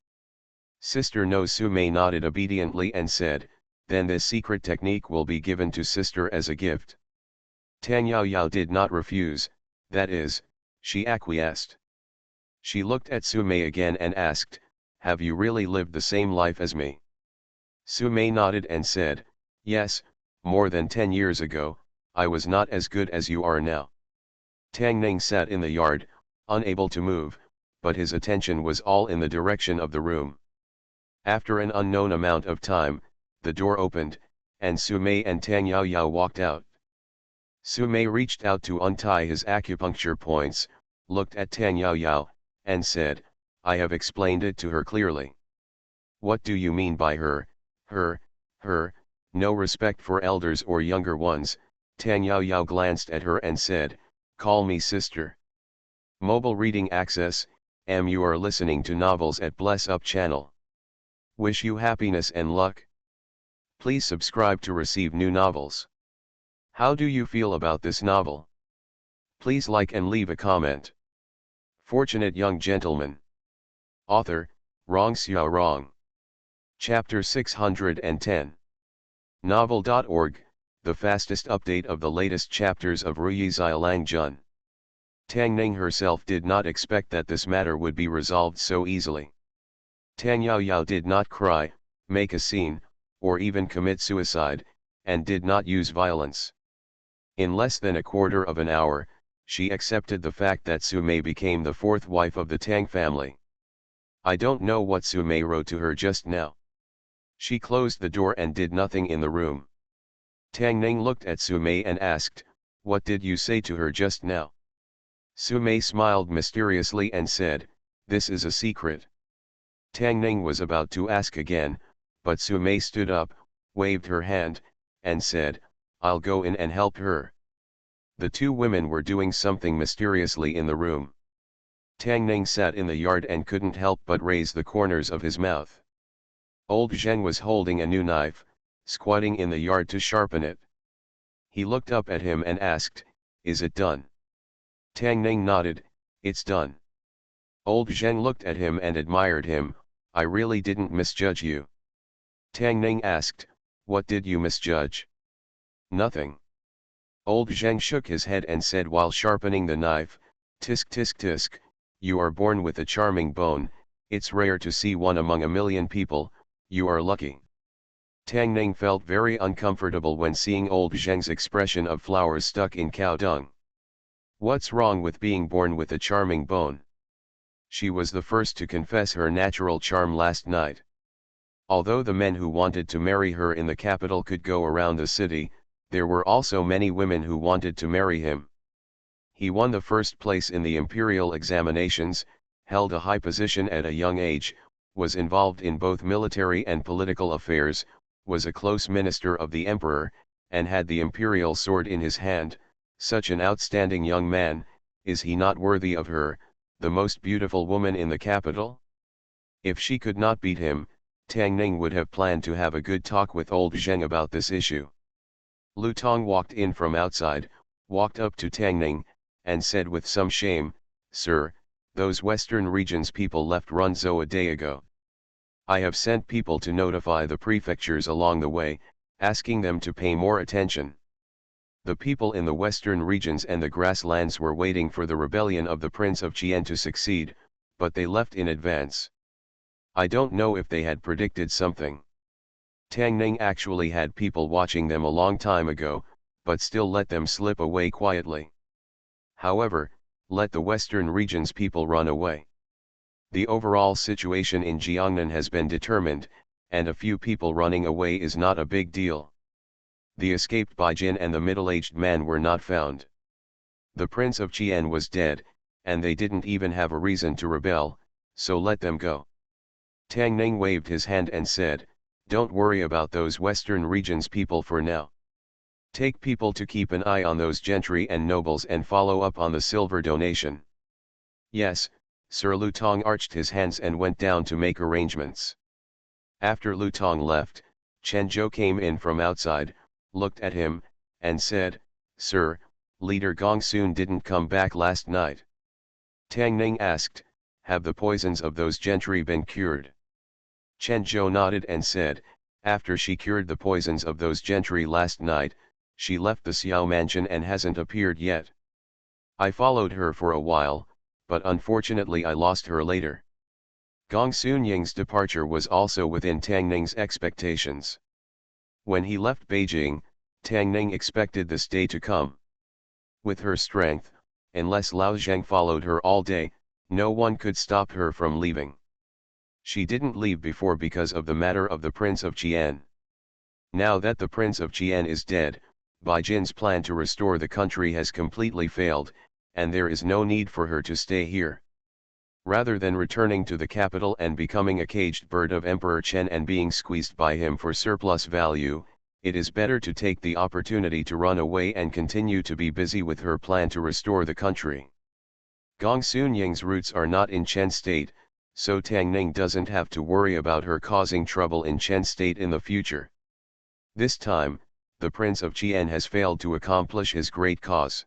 "Sister knows." Sumei nodded obediently and said, "Then this secret technique will be given to sister as a gift." Tang Yao did not refuse, that is, she acquiesced. She looked at Sumei again and asked, "Have you really lived the same life as me?" Sumei nodded and said, "Yes, more than 10 years ago, I was not as good as you are now." Tang Ning sat in the yard, unable to move, but his attention was all in the direction of the room. After an unknown amount of time, the door opened, and Sumei and Tang Yao walked out. Sumei reached out to untie his acupuncture points, looked at Tang Yao, and said, "I have explained it to her clearly." "What do you mean by her, no respect for elders or younger ones?" Tang Yao glanced at her and said, "Call me sister." Mobile reading access, you are listening to novels at Bless Up channel. Wish you happiness and luck. Please subscribe to receive new novels. How do you feel about this novel? Please like and leave a comment. Fortunate Young Gentleman. Author, Rong Xiao Rong. Chapter 610. Novel.org, the fastest update of the latest chapters of Ruyi Xiaolang Jun. Tang Ning herself did not expect that this matter would be resolved so easily. Tang Yao did not cry, make a scene, or even commit suicide, and did not use violence. In less than a quarter of an hour, she accepted the fact that Sumei became the fourth wife of the Tang family. I don't know what Sumei wrote to her just now. She closed the door and did nothing in the room. Tang Ning looked at Sumei and asked, what did you say to her just now? Sumei smiled mysteriously and said, this is a secret. Tang Ning was about to ask again, but Sumei stood up, waved her hand, and said, I'll go in and help her. The two women were doing something mysteriously in the room. Tang Ning sat in the yard and couldn't help but raise the corners of his mouth. Old Zheng was holding a new knife, squatting in the yard to sharpen it. He looked up at him and asked, is it done? Tang Ning nodded, it's done. Old Zheng looked at him and admired him, I really didn't misjudge you. Tang Ning asked, what did you misjudge? Nothing. Old Zheng shook his head and said while sharpening the knife, tisk tisk tisk, you are born with a charming bone, it's rare to see one among a million people, you are lucky. Tang Ning felt very uncomfortable when seeing old Zheng's expression of flowers stuck in cow dung. What's wrong with being born with a charming bone? She was the first to confess her natural charm last night. Although the men who wanted to marry her in the capital could go around the city, there were also many women who wanted to marry him. He won the first place in the imperial examinations, held a high position at a young age, was involved in both military and political affairs, was a close minister of the emperor, and had the imperial sword in his hand. Such an outstanding young man, is he not worthy of her, the most beautiful woman in the capital? If she could not beat him, Tang Ning would have planned to have a good talk with old Zheng about this issue. Lu Tong walked in from outside, walked up to Tang Ning, and said with some shame, Sir, those western regions people left Runzhou a day ago. I have sent people to notify the prefectures along the way, asking them to pay more attention. The people in the western regions and the grasslands were waiting for the rebellion of the Prince of Qian to succeed, but they left in advance. I don't know if they had predicted something. Tang Ning actually had people watching them a long time ago, but still let them slip away quietly. However, let the western regions people run away. The overall situation in Jiangnan has been determined, and a few people running away is not a big deal. The escaped Baijin and the middle-aged man were not found. The Prince of Qian was dead, and they didn't even have a reason to rebel, so let them go. Tang Ning waved his hand and said, don't worry about those western regions people for now. Take people to keep an eye on those gentry and nobles and follow up on the silver donation. Yes, Sir. Lu Tong arched his hands and went down to make arrangements. After Lu Tong left, Chen Zhou came in from outside, looked at him, and said, Sir, Leader Gongsun didn't come back last night. Tang Ning asked, have the poisons of those gentry been cured? Chen Zhou nodded and said, after she cured the poisons of those gentry last night, she left the Xiao mansion and hasn't appeared yet. I followed her for a while, but unfortunately I lost her later. Gongsun Ying's departure was also within Tang Ning's expectations. When he left Beijing, Tang Ning expected this day to come. With her strength, unless Lao Zheng followed her all day, no one could stop her from leaving. She didn't leave before because of the matter of the Prince of Qian. Now that the Prince of Qian is dead, Baijin's plan to restore the country has completely failed, and there is no need for her to stay here. Rather than returning to the capital and becoming a caged bird of Emperor Chen and being squeezed by him for surplus value, it is better to take the opportunity to run away and continue to be busy with her plan to restore the country. Gongsun Ying's roots are not in Chen State, so Tang Ning doesn't have to worry about her causing trouble in Chen State in the future. This time, the Prince of Qian has failed to accomplish his great cause.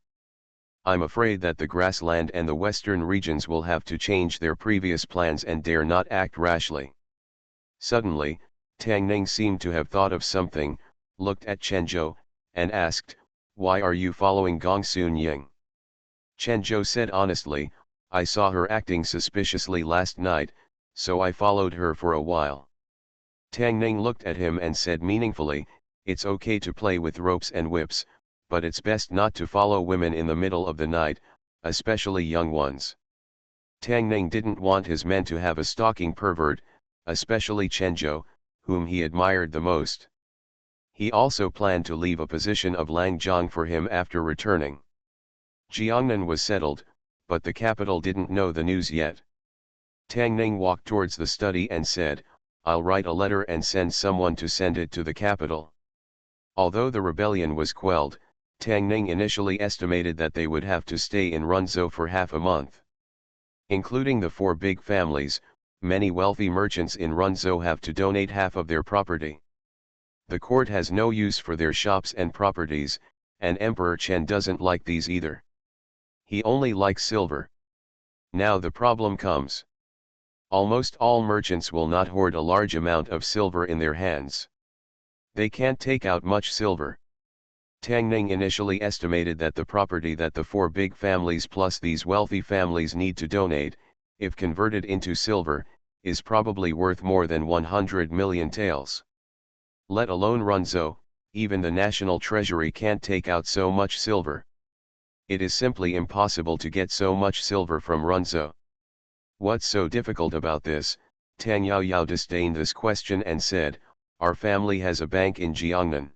I'm afraid that the grassland and the western regions will have to change their previous plans and dare not act rashly. Suddenly, Tang Ning seemed to have thought of something, looked at Chen Zhou, and asked, why are you following Gongsun Ying? Chen Zhou said honestly, I saw her acting suspiciously last night, so I followed her for a while. Tang Ning looked at him and said meaningfully, it's okay to play with ropes and whips, but it's best not to follow women in the middle of the night, especially young ones. Tang Ning didn't want his men to have a stalking pervert, especially Chen Zhou, whom he admired the most. He also planned to leave a position of Langjiang for him after returning. Jiangnan was settled, but the capital didn't know the news yet. Tang Ning walked towards the study and said, "I'll write a letter and send someone to send it to the capital." Although the rebellion was quelled, Tang Ning initially estimated that they would have to stay in Runzhou for half a month. Including the four big families, many wealthy merchants in Runzhou have to donate half of their property. The court has no use for their shops and properties, and Emperor Chen doesn't like these either. He only likes silver. Now the problem comes. Almost all merchants will not hoard a large amount of silver in their hands. They can't take out much silver. Tang Ning initially estimated that the property that the four big families plus these wealthy families need to donate, if converted into silver, is probably worth more than 100 million taels. Let alone Runzhou, even the national treasury can't take out so much silver. It is simply impossible to get so much silver from Runzhou. What's so difficult about this? Tang Yaoyao disdained this question and said, "Our family has a bank in Jiangnan.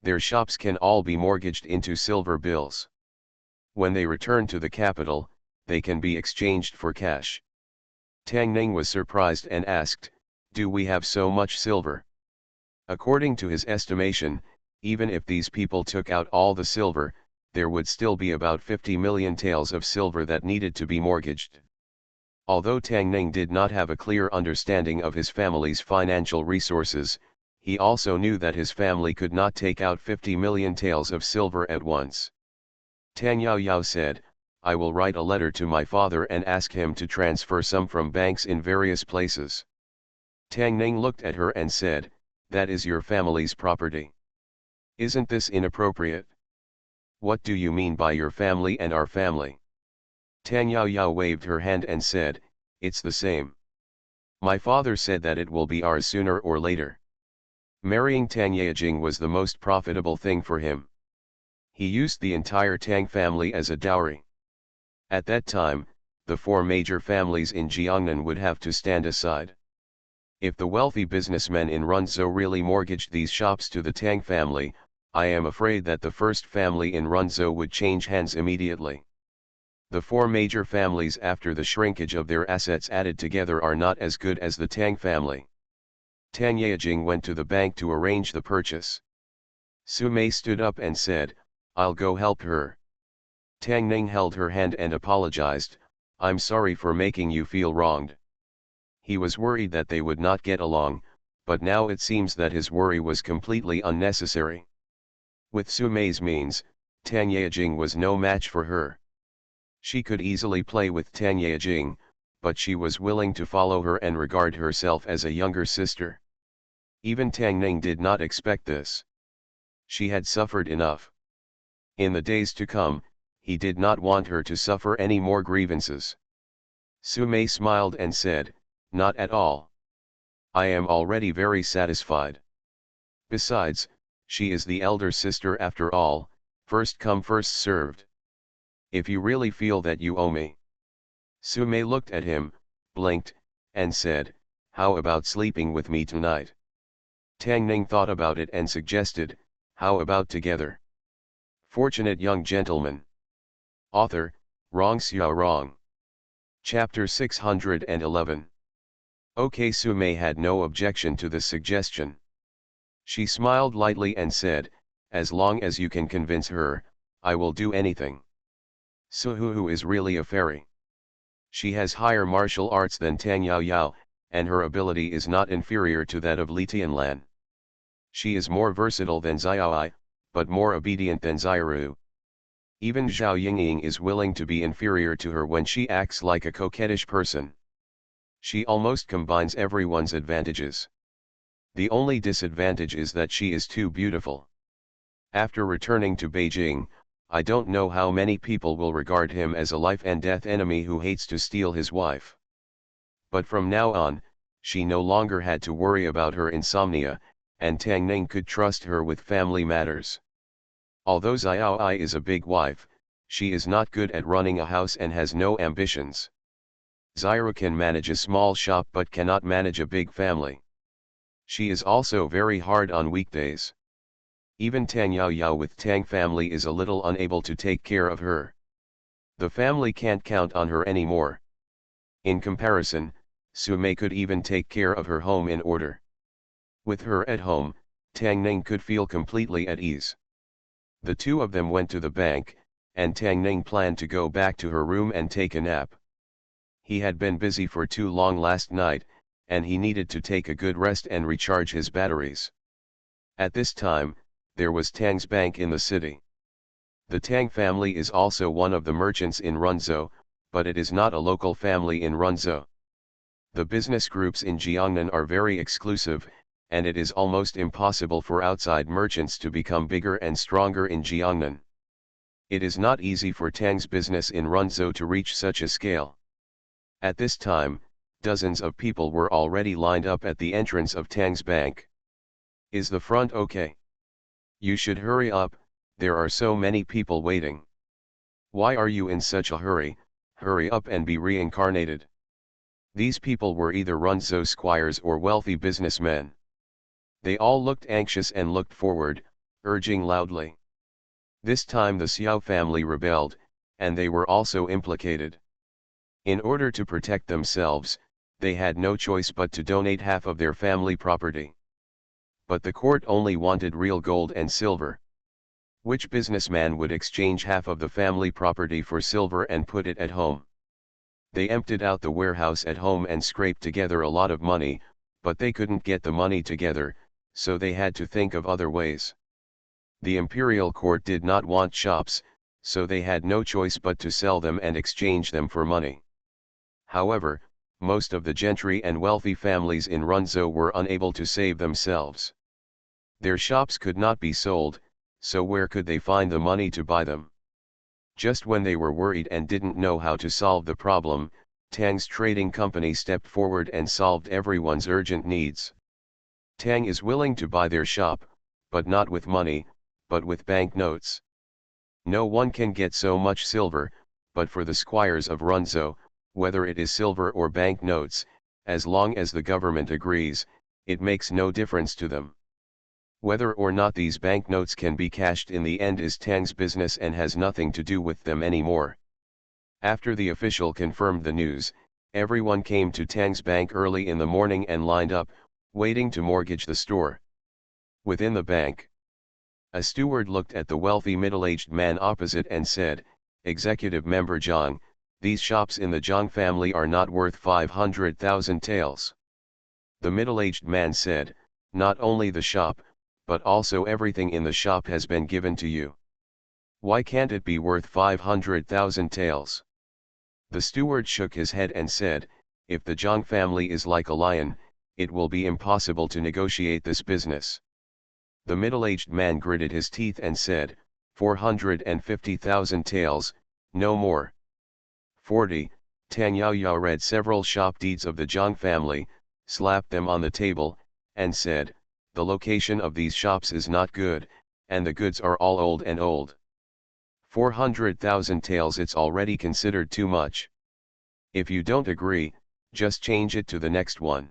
Their shops can all be mortgaged into silver bills. When they return to the capital, they can be exchanged for cash." Tang Ning was surprised and asked, "Do we have so much silver?" According to his estimation, even if these people took out all the silver, there would still be about 50 million taels of silver that needed to be mortgaged. Although Tang Ning did not have a clear understanding of his family's financial resources, he also knew that his family could not take out 50 million taels of silver at once. Tang Yaoyao said, "I will write a letter to my father and ask him to transfer some from banks in various places." Tang Ning looked at her and said, "That is your family's property. Isn't this inappropriate?" "What do you mean by your family and our family?" Tang Yaoyao waved her hand and said, "It's the same. My father said that it will be ours sooner or later." Marrying Tang Yejing was the most profitable thing for him. He used the entire Tang family as a dowry. At that time, the four major families in Jiangnan would have to stand aside. If the wealthy businessmen in Runzhou really mortgaged these shops to the Tang family, I am afraid that the first family in Runzhou would change hands immediately. The four major families after the shrinkage of their assets added together are not as good as the Tang family. Tang Yejing went to the bank to arrange the purchase. Su Mei stood up and said, "I'll go help her." Tang Ning held her hand and apologized, "I'm sorry for making you feel wronged." He was worried that they would not get along, but now it seems that his worry was completely unnecessary. With Su Mei's means, Tang Yejing was no match for her. She could easily play with Tang Yejing, but she was willing to follow her and regard herself as a younger sister. Even Tang Ning did not expect this. She had suffered enough. In the days to come, he did not want her to suffer any more grievances. Su Mei smiled and said, "Not at all. I am already very satisfied. Besides, she is the elder sister after all, first come first served. If you really feel that you owe me." Su Mei looked at him, blinked, and said, "How about sleeping with me tonight?" Tang Ning thought about it and suggested, "How about together?" Fortunate Young Gentleman. Author, Rong Xiao Rong. Chapter 611. Okay, Su Mei had no objection to this suggestion. She smiled lightly and said, "As long as you can convince her, I will do anything." Su Hu is really a fairy. She has higher martial arts than Tang Yaoyao, and her ability is not inferior to that of Li Tianlan. She is more versatile than Xiaoai, but more obedient than Xiaoru. Even Zhao Yingying is willing to be inferior to her when she acts like a coquettish person. She almost combines everyone's advantages. The only disadvantage is that she is too beautiful. After returning to Beijing, I don't know how many people will regard him as a life and death enemy who hates to steal his wife. But from now on, she no longer had to worry about her insomnia, and Tang Ning could trust her with family matters. Although Xiao Ai is a big wife, she is not good at running a house and has no ambitions. Zyra can manage a small shop but cannot manage a big family. She is also very hard on weekdays. Even Tang Yao Yao with Tang family is a little unable to take care of her. The family can't count on her anymore. In comparison, Su Mei could even take care of her home in order. With her at home, Tang Ning could feel completely at ease. The two of them went to the bank, and Tang Ning planned to go back to her room and take a nap. He had been busy for too long last night, and he needed to take a good rest and recharge his batteries. At this time, there was Tang's bank in the city. The Tang family is also one of the merchants in Runzhou, but it is not a local family in Runzhou. The business groups in Jiangnan are very exclusive, and it is almost impossible for outside merchants to become bigger and stronger in Jiangnan. It is not easy for Tang's business in Runzhou to reach such a scale. At this time, dozens of people were already lined up at the entrance of Tang's bank. Is the front okay? You should hurry up, there are so many people waiting. Why are you in such a hurry? Hurry up and be reincarnated. These people were either Runzhou squires or wealthy businessmen. They all looked anxious and looked forward, urging loudly. This time the Xiao family rebelled, and they were also implicated. In order to protect themselves, they had no choice but to donate half of their family property. But the court only wanted real gold and silver. Which businessman would exchange half of the family property for silver and put it at home? They emptied out the warehouse at home and scraped together a lot of money, but they couldn't get the money together, so they had to think of other ways. The imperial court did not want shops, so they had no choice but to sell them and exchange them for money. However, most of the gentry and wealthy families in Runzhou were unable to save themselves. Their shops could not be sold, so where could they find the money to buy them? Just when they were worried and didn't know how to solve the problem, Tang's trading company stepped forward and solved everyone's urgent needs. Tang is willing to buy their shop, but not with money, but with banknotes. No one can get so much silver, but for the squires of Runzhou, whether it is silver or banknotes, as long as the government agrees, it makes no difference to them. Whether or not these banknotes can be cashed in the end is Tang's business and has nothing to do with them anymore. After the official confirmed the news, everyone came to Tang's bank early in the morning and lined up, waiting to mortgage the store. Within the bank, a steward looked at the wealthy middle-aged man opposite and said, "Executive Member Zhang, these shops in the Zhang family are not worth 500,000 taels." The middle-aged man said, "Not only the shop, but also everything in the shop has been given to you. Why can't it be worth 500,000 taels?" The steward shook his head and said, "If the Zhang family is like a lion, it will be impossible to negotiate this business." The middle-aged man gritted his teeth and said, 450,000 taels, no more. 40. Tang Yao Yao read several shop deeds of the Zhang family, slapped them on the table, and said, "The location of these shops is not good, and the goods are all old and old. 400,000 taels, it's already considered too much. If you don't agree, just change it to the next one."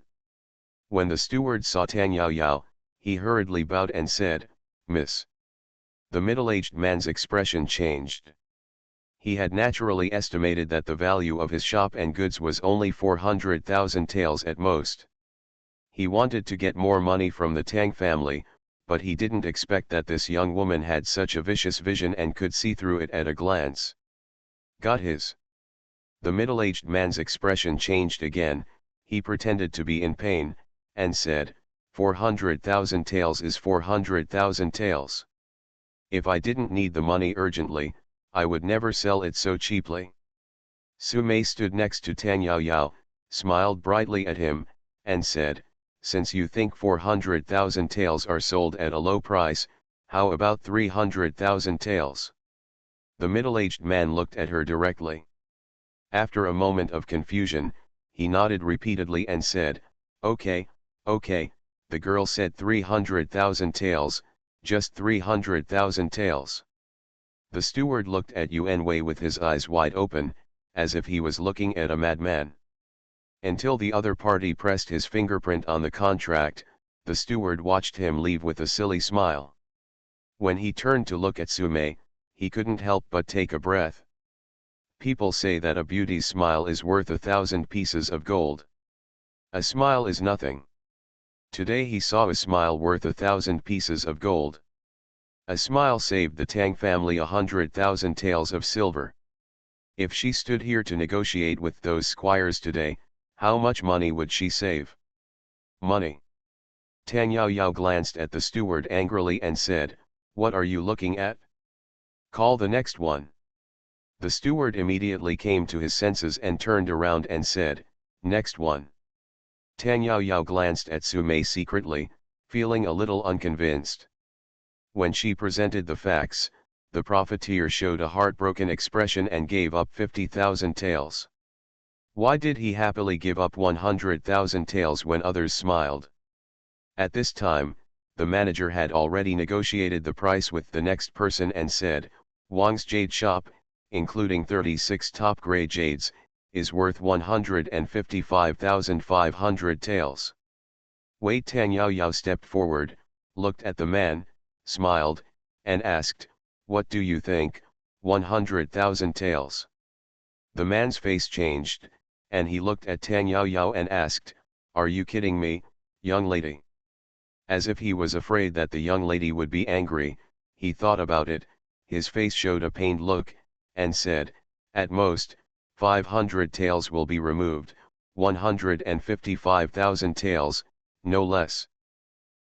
When the steward saw Tang Yao Yao, he hurriedly bowed and said, "Miss." The middle-aged man's expression changed. He had naturally estimated that the value of his shop and goods was only 400,000 taels at most. He wanted to get more money from the Tang family, but he didn't expect that this young woman had such a vicious vision and could see through it at a glance. Got his. The middle-aged man's expression changed again, he pretended to be in pain, and said, 400,000 taels is 400,000 taels. If I didn't need the money urgently, I would never sell it so cheaply. Su Mei stood next to Tang Yao Yao, smiled brightly at him, and said, "Since you think 400,000 taels are sold at a low price, how about 300,000 taels?" The middle-aged man looked at her directly. After a moment of confusion, he nodded repeatedly and said, "Okay, okay." The girl said 300,000 taels, just 300,000 taels. The steward looked at Yuan Wei with his eyes wide open, as if he was looking at a madman. Until the other party pressed his fingerprint on the contract, the steward watched him leave with a silly smile. When he turned to look at Sume, he couldn't help but take a breath. People say that a beauty's smile is worth 1,000 pieces of gold. A smile is nothing. Today he saw a smile worth 1,000 pieces of gold. A smile saved the Tang family 100,000 taels of silver. If she stood here to negotiate with those squires today, how much money would she save? Money. Tang Yao glanced at the steward angrily and said, "What are you looking at? Call the next one." The steward immediately came to his senses and turned around and said, "Next one." Tang Yao glanced at Sume secretly, feeling a little unconvinced. When she presented the facts, the profiteer showed a heartbroken expression and gave up 50,000 taels. Why did he happily give up 100,000 taels when others smiled? At this time, the manager had already negotiated the price with the next person and said, "Wang's jade shop, including 36 top-grade jades, is worth 155,500 taels." Wei Tang Yao stepped forward, looked at the man, smiled, and asked, "What do you think, 100,000 taels?" The man's face changed, and he looked at Tang Yao and asked, "Are you kidding me, young lady?" As if he was afraid that the young lady would be angry, he thought about it, his face showed a pained look, and said, "At most, 500 taels will be removed, 155,000 taels, no less."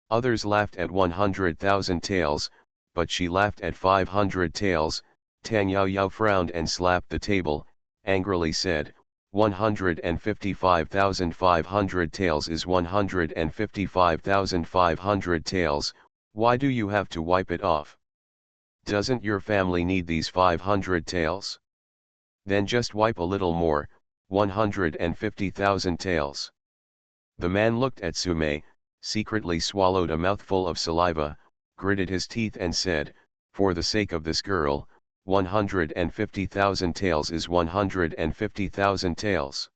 Others laughed at 100,000 taels, but she laughed at 500 taels. Tang Yao frowned and slapped the table, angrily said, 155,500 taels is 155,500 taels, why do you have to wipe it off? Doesn't your family need these 500 taels? Then just wipe a little more, 150,000 taels. The man looked at Sume, secretly swallowed a mouthful of saliva, gritted his teeth and said, "For the sake of this girl, 150,000 taels is 150,000 taels."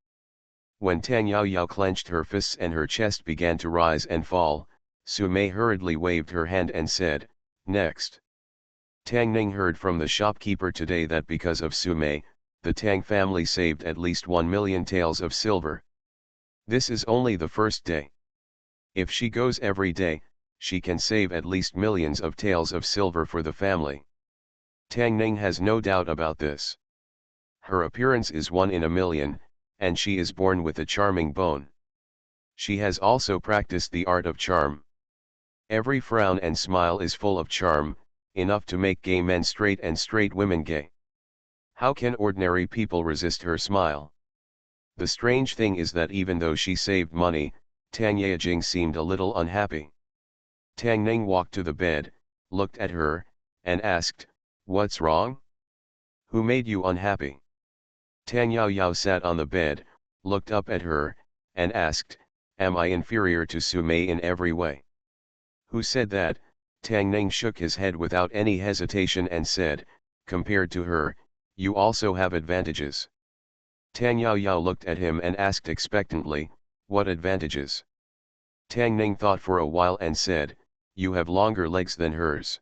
When Tang Yao clenched her fists and her chest began to rise and fall, Sume hurriedly waved her hand and said, "Next." Tang Ning heard from the shopkeeper today that because of Sume, the Tang family saved at least 1 million taels of silver. This is only the first day. If she goes every day, she can save at least millions of taels of silver for the family. Tang Ning has no doubt about this. Her appearance is 1 in a million, and she is born with a charming bone. She has also practiced the art of charm. Every frown and smile is full of charm, enough to make gay men straight and straight women gay. How can ordinary people resist her smile? The strange thing is that even though she saved money, Tang Yajing seemed a little unhappy. Tang Ning walked to the bed, looked at her, and asked, "What's wrong? Who made you unhappy?" Tang Yao sat on the bed, looked up at her, and asked, "Am I inferior to Sume in every way?" "Who said that?" Tang Ning shook his head without any hesitation and said, "Compared to her, you also have advantages." Tang Yao looked at him and asked expectantly, "What advantages?" Tang Ning thought for a while and said, "You have longer legs than hers."